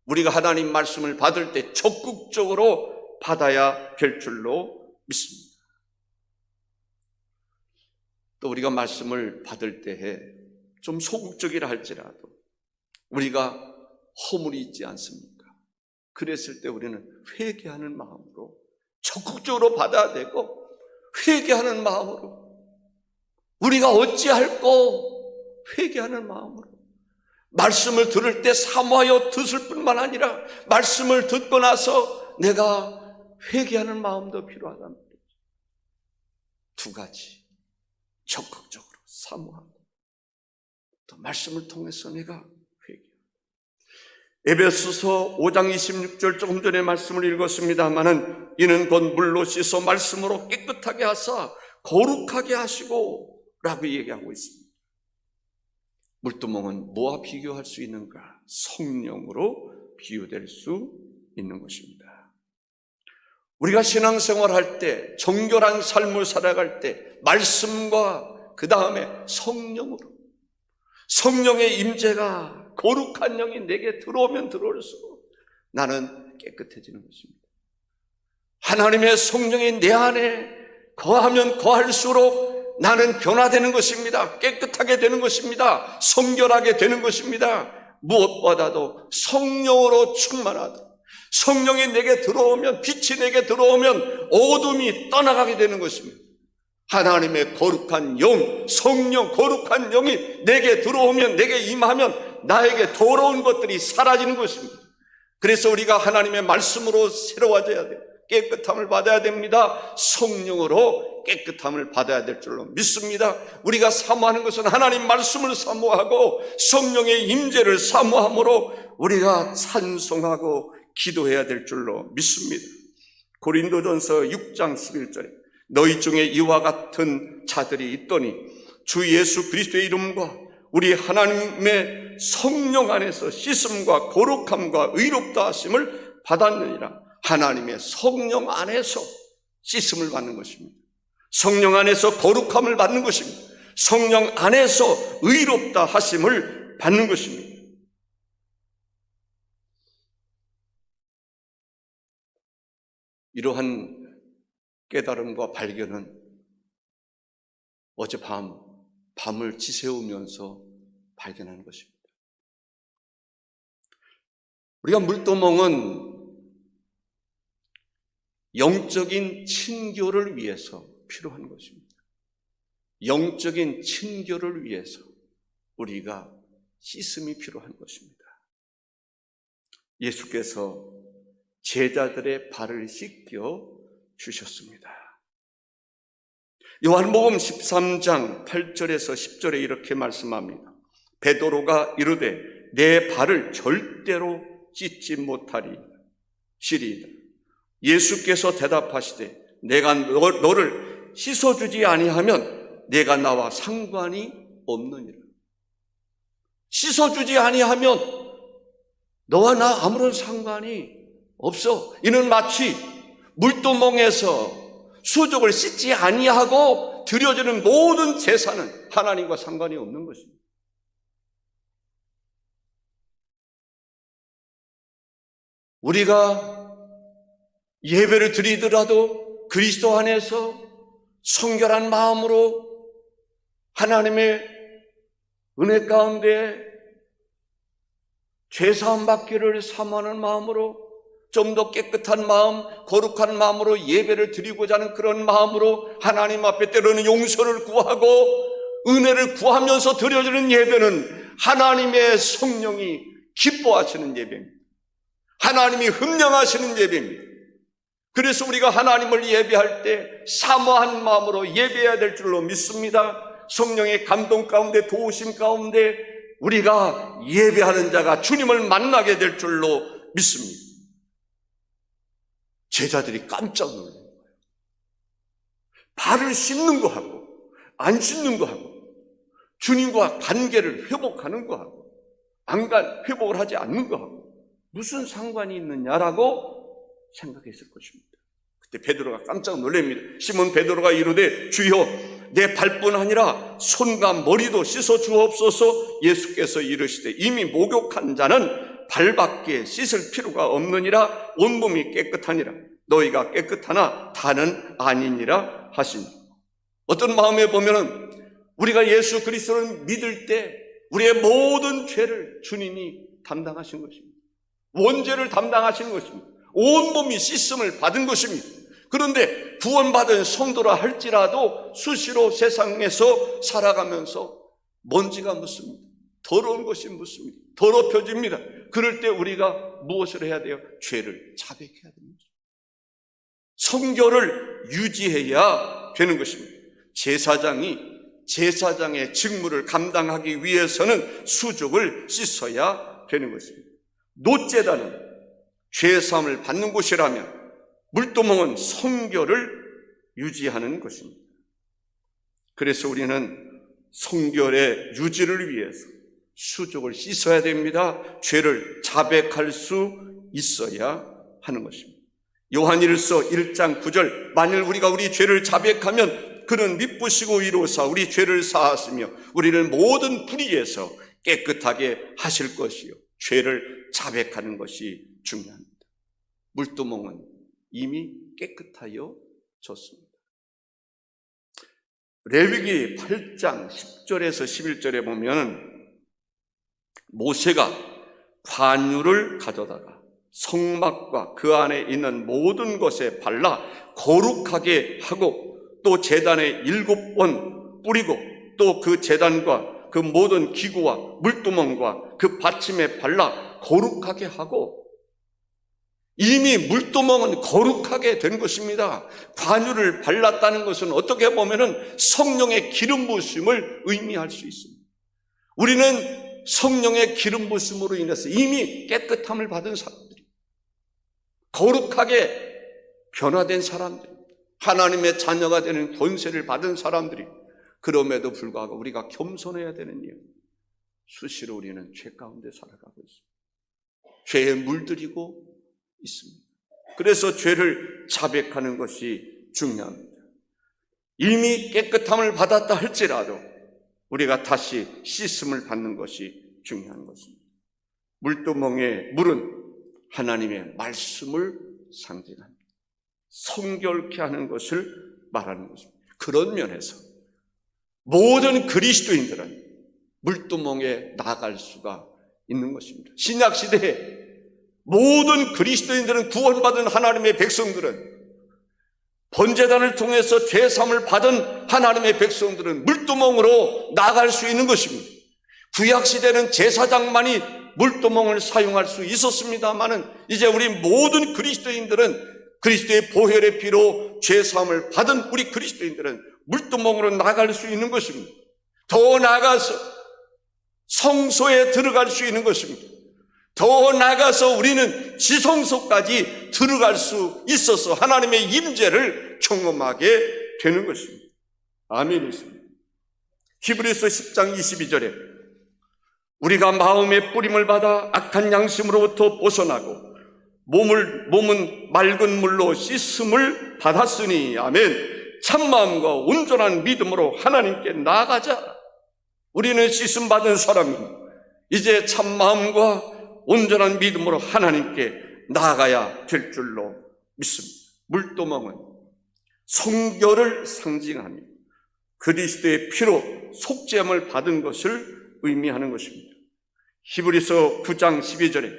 우리가 하나님 말씀을 받을 때 적극적으로 받아야 될 줄로 믿습니다. 또 우리가 말씀을 받을 때에 좀 소극적이라 할지라도 우리가 허물이 있지 않습니까? 그랬을 때 우리는 회개하는 마음으로 적극적으로 받아야 되고, 회개하는 마음으로 우리가 어찌할꼬 회개하는 마음으로 말씀을 들을 때 사모하여 듣을 뿐만 아니라 말씀을 듣고 나서 내가 회개하는 마음도 필요하단 말이죠. 두 가지 적극적으로 사모하고 또 말씀을 통해서 내가 에베소서 5장 26절 조금 전에 말씀을 읽었습니다마는 이는 곧 물로 씻어 말씀으로 깨끗하게 하사 거룩하게 하시고 라고 얘기하고 있습니다. 물두멍은 뭐와 비교할 수 있는가? 성령으로 비유될 수 있는 것입니다. 우리가 신앙생활할 때, 정결한 삶을 살아갈 때 말씀과 그 다음에 성령의 임재가, 거룩한 영이 내게 들어오면 들어올수록 나는 깨끗해지는 것입니다. 하나님의 성령이 내 안에 거하면 거할수록 나는 변화되는 것입니다. 깨끗하게 되는 것입니다. 성결하게 되는 것입니다. 무엇보다도 성령으로 충만하다. 성령이 내게 들어오면, 빛이 내게 들어오면 어둠이 떠나가게 되는 것입니다. 하나님의 거룩한 영, 성령 거룩한 영이 내게 들어오면, 내게 임하면 나에게 더러운 것들이 사라지는 것입니다. 그래서 우리가 하나님의 말씀으로 새로워져야 돼요. 깨끗함을 받아야 됩니다. 성령으로 깨끗함을 받아야 될 줄로 믿습니다. 우리가 사모하는 것은 하나님 말씀을 사모하고 성령의 임재를 사모함으로 우리가 찬송하고 기도해야 될 줄로 믿습니다. 고린도전서 6장 11절에 너희 중에 이와 같은 자들이 있더니 주 예수 그리스도의 이름과 우리 하나님의 성령 안에서 씻음과 거룩함과 의롭다 하심을 받았느니라. 하나님의 성령 안에서 씻음을 받는 것입니다. 성령 안에서 거룩함을 받는 것입니다. 성령 안에서 의롭다 하심을 받는 것입니다. 이러한 깨달음과 발견은 밤을 지새우면서 발견하는 것입니다. 우리가 물도멍은 영적인 친교를 위해서 필요한 것입니다. 영적인 친교를 위해서 우리가 씻음이 필요한 것입니다. 예수께서 제자들의 발을 씻겨 주셨습니다. 요한복음 13장 8절에서 10절에 이렇게 말씀합니다. 베드로가 이르되 내 발을 절대로 씻지 못하리이다. 예수께서 대답하시되 내가 너를 씻어주지 아니하면 내가 나와 상관이 없느니라. 씻어주지 아니하면 너와 나 아무런 상관이 없어. 이는 마치 물두멍에서 수족을 씻지 아니하고 드려지는 모든 제사는 하나님과 상관이 없는 것입니다. 우리가 예배를 드리더라도 그리스도 안에서 성결한 마음으로 하나님의 은혜 가운데 죄사함 받기를 사모하는 마음으로 좀 더 깨끗한 마음, 거룩한 마음으로 예배를 드리고자 하는 그런 마음으로 하나님 앞에 때로는 용서를 구하고 은혜를 구하면서 드려지는 예배는 하나님의 성령이 기뻐하시는 예배입니다. 하나님이 흠령하시는 예배입니다. 그래서 우리가 하나님을 예배할 때 사모한 마음으로 예배해야 될 줄로 믿습니다. 성령의 감동 가운데 도우심 가운데 우리가 예배하는 자가 주님을 만나게 될 줄로 믿습니다. 제자들이 깜짝 놀란 거예요. 발을 씻는 거하고 안 씻는 거하고 주님과 관계를 회복하는 거하고 회복을 하지 않는 거하고 무슨 상관이 있느냐라고 생각했을 것입니다. 그때 베드로가 깜짝 놀랍니다. 시몬 베드로가 이르되 주여 내 발뿐 아니라 손과 머리도 씻어 주옵소서. 예수께서 이르시되 이미 목욕한 자는 발밖에 씻을 필요가 없느니라. 온몸이 깨끗하니라. 너희가 깨끗하나 다는 아니니라 하시니. 어떤 마음에 보면은 우리가 예수 그리스도를 믿을 때 우리의 모든 죄를 주님이 담당하신 것입니다. 원죄를 담당하신 것입니다. 온몸이 씻음을 받은 것입니다. 그런데 구원받은 성도라 할지라도 수시로 세상에서 살아가면서 먼지가 묻습니다. 더러운 것이 묻습니다. 더럽혀집니다. 그럴 때 우리가 무엇을 해야 돼요? 죄를 자백해야 됩니다. 성결을 유지해야 되는 것입니다. 제사장의 직무를 감당하기 위해서는 수족을 씻어야 되는 것입니다. 노제단은 죄사함을 받는 곳이라면 물두멍은 성결을 유지하는 것입니다. 그래서 우리는 성결의 유지를 위해서 수족을 씻어야 됩니다. 죄를 자백할 수 있어야 하는 것입니다. 요한일서 1장 9절 만일 우리가 우리 죄를 자백하면 그는 미쁘시고 이로사 우리 죄를 사하시며 우리를 모든 불의에서 깨끗하게 하실 것이요. 죄를 자백하는 것이 중요합니다. 물두멍은 이미 깨끗하여 졌습니다. 레위기 8장 10절에서 11절에 보면 모세가 관유를 가져다가 성막과 그 안에 있는 모든 것에 발라 거룩하게 하고 또 제단에 7번 뿌리고 또 그 제단과 그 모든 기구와 물두멍과 그 받침에 발라 거룩하게 하고 이미 물두멍은 거룩하게 된 것입니다. 관유를 발랐다는 것은 어떻게 보면은 성령의 기름 부으심을 의미할 수 있습니다. 우리는 성령의 기름 부으심으로 인해서 이미 깨끗함을 받은 사람들이, 거룩하게 변화된 사람들이, 하나님의 자녀가 되는 권세를 받은 사람들이, 그럼에도 불구하고 우리가 겸손해야 되는 이유, 수시로 우리는 죄 가운데 살아가고 있습니다. 죄에 물들이고 있습니다. 그래서 죄를 자백하는 것이 중요합니다. 이미 깨끗함을 받았다 할지라도 우리가 다시 씻음을 받는 것이 중요한 것입니다. 물두멍의 물은 하나님의 말씀을 상징합니다. 성결케 하는 것을 말하는 것입니다. 그런 면에서 모든 그리스도인들은 물두멍에 나아갈 수가 있는 것입니다. 신약시대에 모든 그리스도인들은, 구원받은 하나님의 백성들은, 번제단을 통해서 죄사함을 받은 하나님의 백성들은 물두멍으로 나아갈 수 있는 것입니다. 구약시대는 제사장만이 물두멍을 사용할 수 있었습니다마는 이제 우리 모든 그리스도인들은 그리스도의 보혈의 피로 죄사함을 받은 우리 그리스도인들은 물두멍으로 나아갈 수 있는 것입니다. 더 나아가서 성소에 들어갈 수 있는 것입니다. 더 나아가서 우리는 지성소까지 들어갈 수 있어서 하나님의 임재를 경험하게 되는 것입니다. 아멘이십니다. 히브리서 10장 22절에 우리가 마음의 뿌림을 받아 악한 양심으로부터 벗어나고 몸은 맑은 물로 씻음을 받았으니 아멘. 참마음과 온전한 믿음으로 하나님께 나아가자. 우리는 씻음 받은 사람입니다. 이제 참마음과 온전한 믿음으로 하나님께 나아가야 될 줄로 믿습니다. 물두멍은 성결을 상징하며 그리스도의 피로 속죄함을 받은 것을 의미하는 것입니다. 히브리서 9장 12절에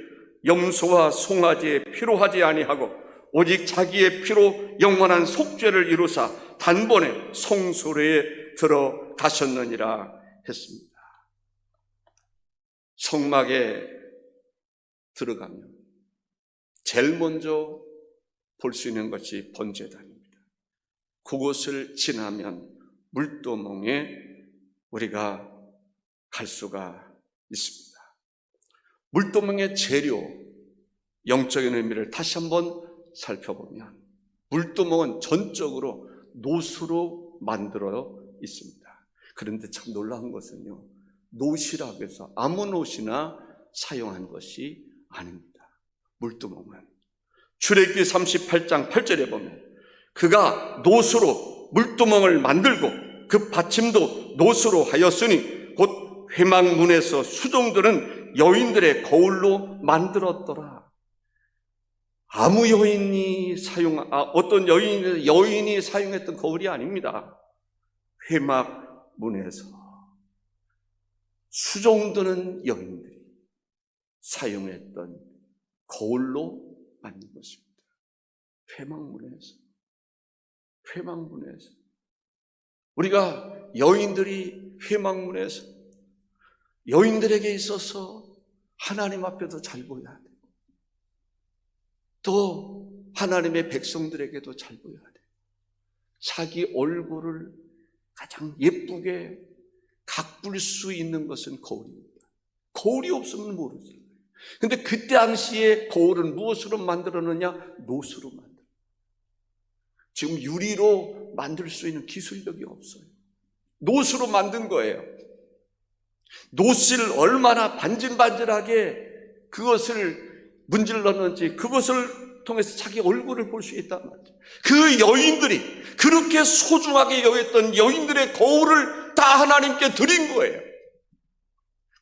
염소와 송아지의 피로 하지 아니하고 오직 자기의 피로 영원한 속죄를 이루사 단번에 성소로에 들어가셨느니라 했습니다. 성막에 들어가면 제일 먼저 볼 수 있는 것이 번제단입니다. 그곳을 지나면 물두멍에 우리가 갈 수가 있습니다. 물두멍의 재료, 영적인 의미를 다시 한번 살펴보면 물두멍은 전적으로 노수로 만들어 있습니다. 그런데 참 놀라운 것은요, 노시라고 해서 아무 노시나 사용한 것이 아닙니다. 물두멍은 출애굽기 38장 8절에 보면 그가 노수로 물두멍을 만들고 그 받침도 노수로 하였으니 곧 회막문에서 수종들은 여인들의 거울로 만들었더라. 아무 여인이 어떤 여인이 사용했던 거울이 아닙니다. 회막문에서 수종드는 여인들이 사용했던 거울로 만든 것입니다. 회막문에서 우리가 여인들이 회막문에서 여인들에게 있어서 하나님 앞에도 잘 보여야 돼요. 또 하나님의 백성들에게도 잘 보여야 돼요. 자기 얼굴을 가장 예쁘게 가꿀 수 있는 것은 거울입니다. 거울이 없으면 모르죠. 근데 그때 당시에 거울은 무엇으로 만들었느냐? 노수로 만들었어요. 지금 유리로 만들 수 있는 기술력이 없어요. 노수로 만든 거예요. 노스를 얼마나 반질반질하게 그것을 문질렀는지 그것을 통해서 자기 얼굴을 볼 수 있단 말이죠. 그 여인들이 그렇게 소중하게 여겼던 여인들의 거울을 다 하나님께 드린 거예요.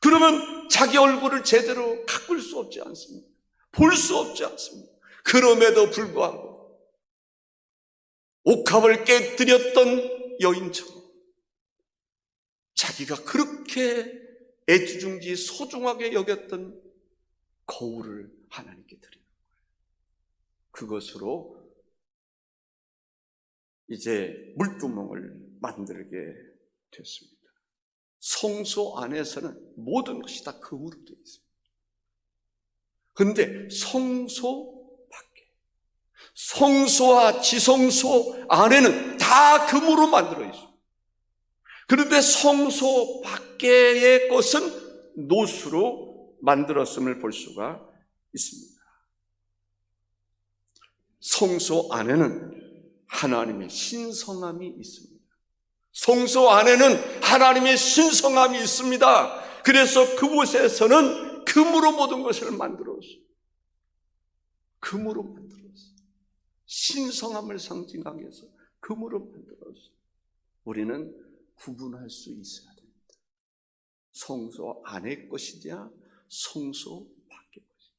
그러면 자기 얼굴을 제대로 가꿀 수 없지 않습니까? 볼 수 없지 않습니까? 그럼에도 불구하고 옥합을 깨뜨렸던 여인처럼 자기가 그렇게 애지중지 소중하게 여겼던 거울을 하나님께 드리는 거예요. 그것으로 이제 물두멍을 만들게 됐습니다. 성소 안에서는 모든 것이 다 금으로 되어 있습니다. 그런데 성소 밖에, 성소와 지성소 안에는 다 금으로 만들어 있습니다. 그런데 성소 밖의 것은 노수로 만들었음을 볼 수가 있습니다. 성소 안에는 하나님의 신성함이 있습니다. 성소 안에는 하나님의 신성함이 있습니다. 그래서 그곳에서는 금으로 모든 것을 만들었어요. 금으로 만들었어요. 신성함을 상징하기 위해서 금으로 만들었어요. 우리는 구분할 수 있어야 됩니다. 성소 안의 것이냐, 성소 밖의 것이냐.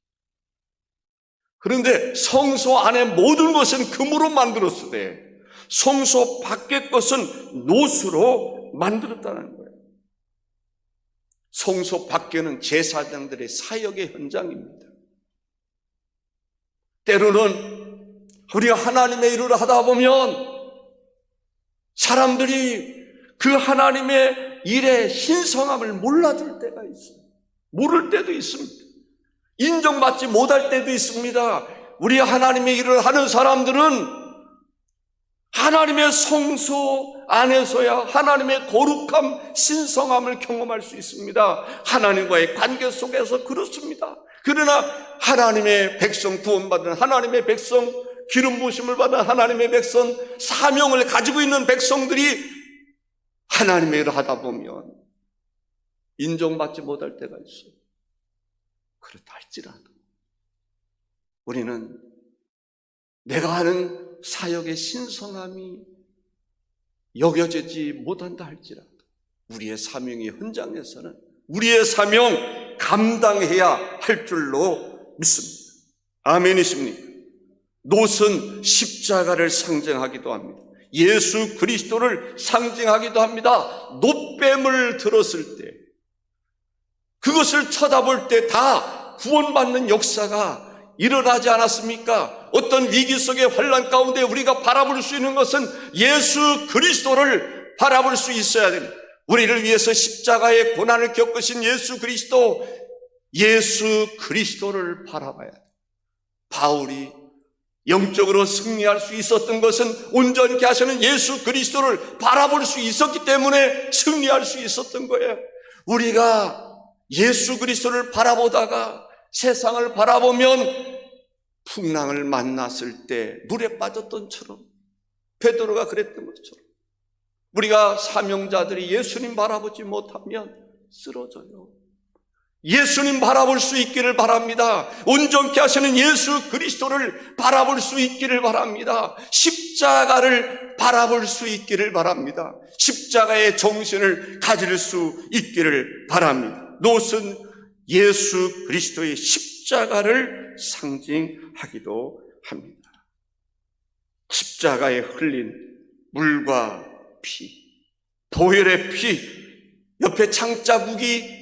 그런데 성소 안의 모든 것은 금으로 만들었으되 성소 밖의 것은 노수로 만들었다는 거예요. 성소 밖에는 제사장들의 사역의 현장입니다. 때로는 우리가 하나님의 일을 하다 보면 사람들이 그 하나님의 일의 신성함을 몰라줄 때가 있어요. 모를 때도 있습니다. 인정받지 못할 때도 있습니다. 우리 하나님의 일을 하는 사람들은 하나님의 성소 안에서야 하나님의 거룩함, 신성함을 경험할 수 있습니다. 하나님과의 관계 속에서 그렇습니다. 그러나 하나님의 백성, 구원받은 하나님의 백성, 기름 부으심을 받은 하나님의 백성, 사명을 가지고 있는 백성들이 하나님의 일을 하다 보면 인정받지 못할 때가 있어요. 그렇다 할지라도 우리는 내가 하는 사역의 신성함이 여겨지지 못한다 할지라도 우리의 사명의 현장에서는 우리의 사명 감당해야 할 줄로 믿습니다. 아멘이십니까? 노은 십자가를 상징하기도 합니다. 예수 그리스도를 상징하기도 합니다. 놋뱀을 들었을 때 그것을 쳐다볼 때 다 구원받는 역사가 일어나지 않았습니까? 어떤 위기 속의 환난 가운데 우리가 바라볼 수 있는 것은 예수 그리스도를 바라볼 수 있어야 됩니다. 우리를 위해서 십자가의 고난을 겪으신 예수 그리스도를 바라봐야 돼요. 바울이 영적으로 승리할 수 있었던 것은 온전케 하시는 예수 그리스도를 바라볼 수 있었기 때문에 승리할 수 있었던 거예요. 우리가 예수 그리스도를 바라보다가 세상을 바라보면 풍랑을 만났을 때 물에 빠졌던처럼 베드로가 그랬던 것처럼 우리가 사명자들이 예수님 바라보지 못하면 쓰러져요. 예수님 바라볼 수 있기를 바랍니다. 온전케 하시는 예수 그리스도를 바라볼 수 있기를 바랍니다. 십자가를 바라볼 수 있기를 바랍니다. 십자가의 정신을 가질 수 있기를 바랍니다. 놋은 예수 그리스도의 십자가를 상징하기도 합니다. 십자가에 흘린 물과 피, 보혈의 피, 옆에 창자국이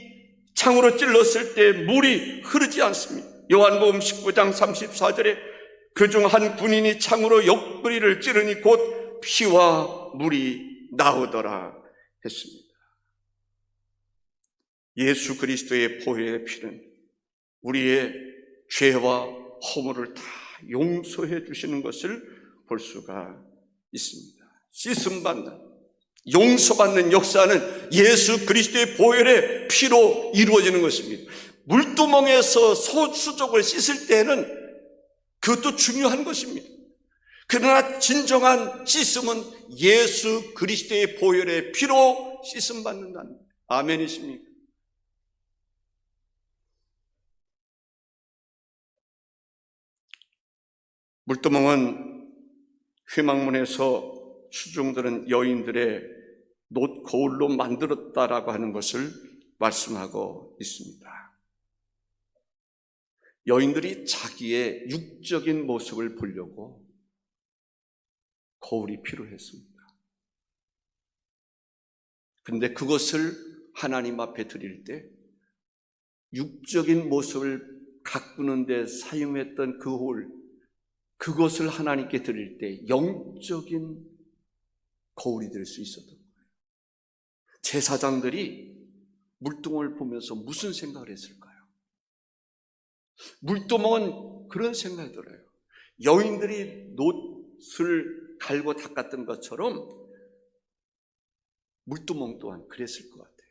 창으로 찔렀을 때 물이 흐르지 않습니다. 요한복음 19장 34절에 그중 한 군인이 창으로 옆구리를 찌르니 곧 피와 물이 나오더라 했습니다. 예수 그리스도의 보혈의 피는 우리의 죄와 허물을 다 용서해 주시는 것을 볼 수가 있습니다. 씻음받는, 용서받는 역사는 예수 그리스도의 보혈의 피로 이루어지는 것입니다. 물두멍에서 수족을 씻을 때는 그것도 중요한 것입니다. 그러나 진정한 씻음은 예수 그리스도의 보혈의 피로 씻음받는다는, 아멘이십니까? 물두멍은 회막문에서 수종들은 여인들의 놋 거울로 만들었다라고 하는 것을 말씀하고 있습니다. 여인들이 자기의 육적인 모습을 보려고 거울이 필요했습니다. 그런데 그것을 하나님 앞에 드릴 때 육적인 모습을 가꾸는 데 사용했던 그 거울, 그것을 하나님께 드릴 때 영적인 거울이 될 수 있었던 거예요. 제사장들이 물두멍을 보면서 무슨 생각을 했을까요? 물두멍은 그런 생각이 들어요. 여인들이 놋을 갈고 닦았던 것처럼 물두멍 또한 그랬을 것 같아요.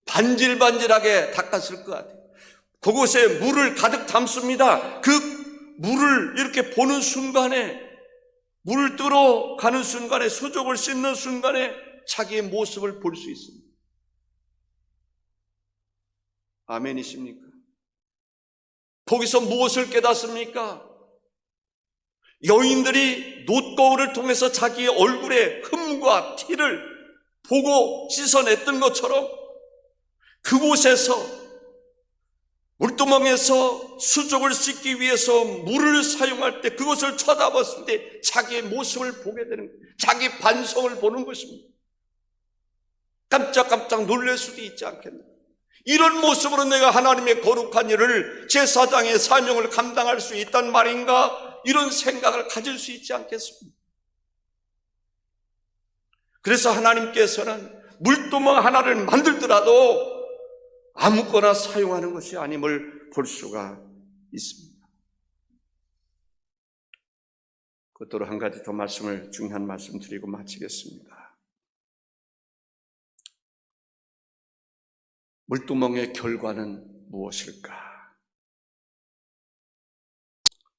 반질반질하게 닦았을 것 같아요. 그곳에 물을 가득 담습니다. 그 물을 이렇게 보는 순간에, 물을 뜨러 가는 순간에, 수족을 씻는 순간에 자기의 모습을 볼 수 있습니다. 아멘이십니까? 거기서 무엇을 깨닫습니까? 여인들이 놋거울을 통해서 자기의 얼굴의 흠과 티를 보고 씻어냈던 것처럼 그곳에서, 물두멍에서 수족을 씻기 위해서 물을 사용할 때 그것을 쳐다봤을 때 자기의 모습을 보게 되는 거예요. 자기 반성을 보는 것입니다. 깜짝깜짝 놀랄 수도 있지 않겠나. 이런 모습으로 내가 하나님의 거룩한 일을, 제사장의 사명을 감당할 수 있단 말인가, 이런 생각을 가질 수 있지 않겠습니까? 그래서 하나님께서는 물두멍 하나를 만들더라도 아무거나 사용하는 것이 아님을 볼 수가 있습니다. 그것으로 한 가지 더 중요한 말씀 드리고 마치겠습니다. 물두멍의 결과는 무엇일까?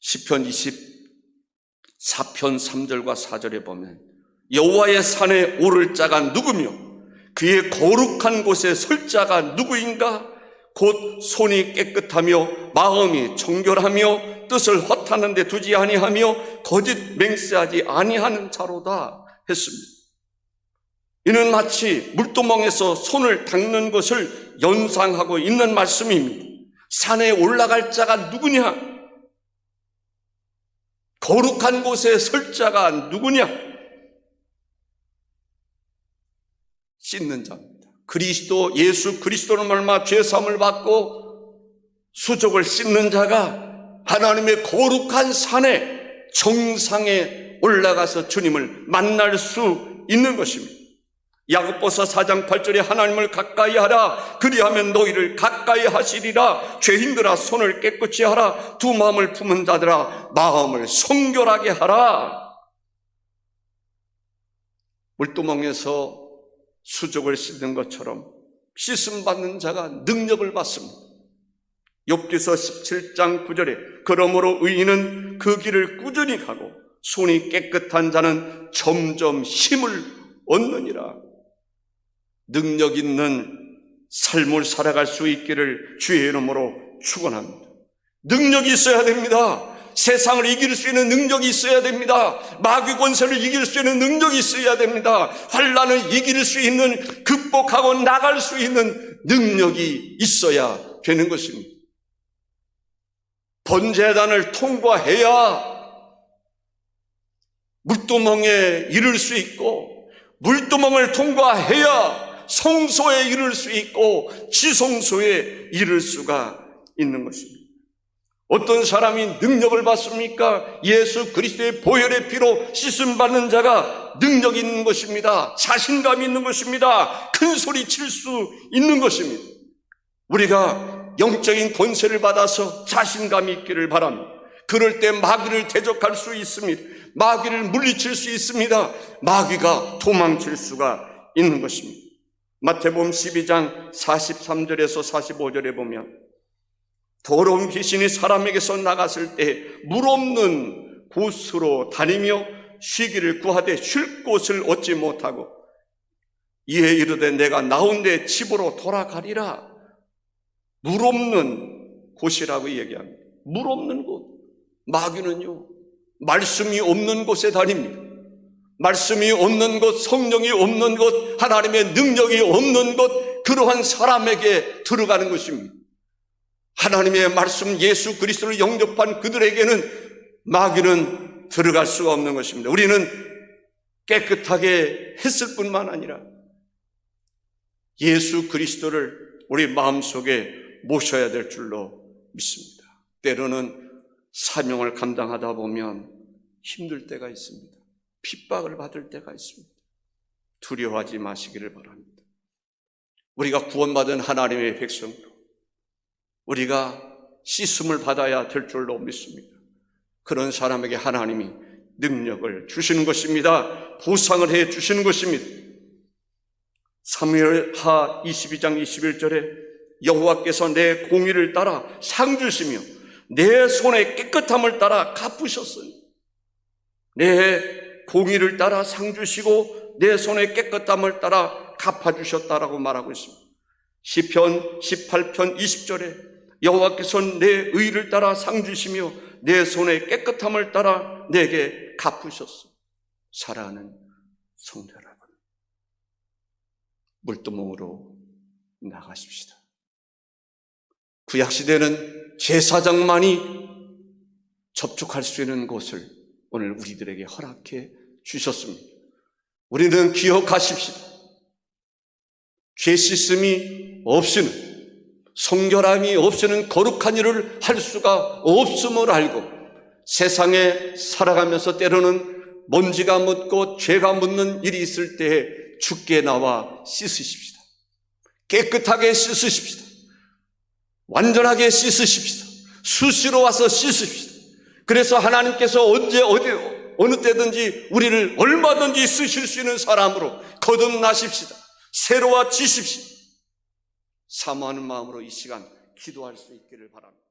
시편 24편 3절과 4절에 보면 여호와의 산에 오를 자가 누구며 그의 거룩한 곳에 설 자가 누구인가? 곧 손이 깨끗하며 마음이 정결하며 뜻을 허탄한 데 두지 아니하며 거짓 맹세하지 아니하는 자로다 했습니다. 이는 마치 물두멍에서 손을 닦는 것을 연상하고 있는 말씀입니다. 산에 올라갈 자가 누구냐? 거룩한 곳에 설 자가 누구냐? 씻는 자입니다. 예수 그리스도는 말마 죄사함을 받고 수족을 씻는 자가 하나님의 거룩한 산에, 정상에 올라가서 주님을 만날 수 있는 것입니다. 야고보서 4장 8절에 하나님을 가까이 하라, 그리하면 너희를 가까이 하시리라. 죄인들아 손을 깨끗이 하라. 두 마음을 품은 자들아 마음을 성결하게 하라. 물두멍에서 수족을 씻는 것처럼 씻음 받는 자가 능력을 받습니다. 욥기서 17장 9절에 그러므로 의인은 그 길을 꾸준히 가고 손이 깨끗한 자는 점점 힘을 얻느니라. 능력 있는 삶을 살아갈 수 있기를 주의 이름으로 축원합니다. 능력이 있어야 됩니다. 세상을 이길 수 있는 능력이 있어야 됩니다. 마귀 권세를 이길 수 있는 능력이 있어야 됩니다. 환난을 이길 수 있는, 극복하고 나갈 수 있는 능력이 있어야 되는 것입니다. 번제단을 통과해야 물두멍에 이를 수 있고, 물두멍을 통과해야 성소에 이를 수 있고 지성소에 이를 수가 있는 것입니다. 어떤 사람이 능력을 받습니까? 예수 그리스도의 보혈의 피로 씻음 받는 자가 능력이 있는 것입니다. 자신감이 있는 것입니다. 큰 소리 칠 수 있는 것입니다. 우리가 영적인 권세를 받아서 자신감이 있기를 바랍니다. 그럴 때 마귀를 대적할 수 있습니다. 마귀를 물리칠 수 있습니다. 마귀가 도망칠 수가 있는 것입니다. 마태복음 12장 43절에서 45절에 보면 더러운 귀신이 사람에게서 나갔을 때 물 없는 곳으로 다니며 쉬기를 구하되 쉴 곳을 얻지 못하고 이에 이르되 내가 나온 데 집으로 돌아가리라. 물 없는 곳이라고 얘기합니다. 물 없는 곳. 마귀는요, 말씀이 없는 곳에 다닙니다. 말씀이 없는 곳, 성령이 없는 곳, 하나님의 능력이 없는 곳, 그러한 사람에게 들어가는 것입니다. 하나님의 말씀 예수 그리스도를 영접한 그들에게는 마귀는 들어갈 수가 없는 것입니다. 우리는 깨끗하게 했을 뿐만 아니라 예수 그리스도를 우리 마음속에 모셔야 될 줄로 믿습니다. 때로는 사명을 감당하다 보면 힘들 때가 있습니다. 핍박을 받을 때가 있습니다. 두려워하지 마시기를 바랍니다. 우리가 구원받은 하나님의 백성으로 우리가 씻음을 받아야 될 줄로 믿습니다. 그런 사람에게 하나님이 능력을 주시는 것입니다. 보상을 해 주시는 것입니다. 사무엘하 22장 21절에 여호와께서 내 공의를 따라 상 주시며 내 손의 깨끗함을 따라 갚으셨으니, 내 공의를 따라 상 주시고 내 손의 깨끗함을 따라 갚아주셨다라고 말하고 있습니다. 시편 18편 20절에 여호와께서 내 의를 따라 상 주시며 내 손의 깨끗함을 따라 내게 갚으셨소. 사랑하는 성도 여러분, 물두멍으로 나가십시다. 구약시대는 제사장만이 접촉할 수 있는 곳을 오늘 우리들에게 허락해 주셨습니다. 우리는 기억하십시다. 죄 씻음이 없이는, 성결함이 없이는 거룩한 일을 할 수가 없음을 알고 세상에 살아가면서 때로는 먼지가 묻고 죄가 묻는 일이 있을 때에 주께 나와 씻으십시다. 깨끗하게 씻으십시다. 완전하게 씻으십시다. 수시로 와서 씻으십시다. 그래서 하나님께서 언제 어느 때든지 우리를 얼마든지 쓰실 수 있는 사람으로 거듭나십시다. 새로워지십시다. 사모하는 마음으로 이 시간 기도할 수 있기를 바랍니다.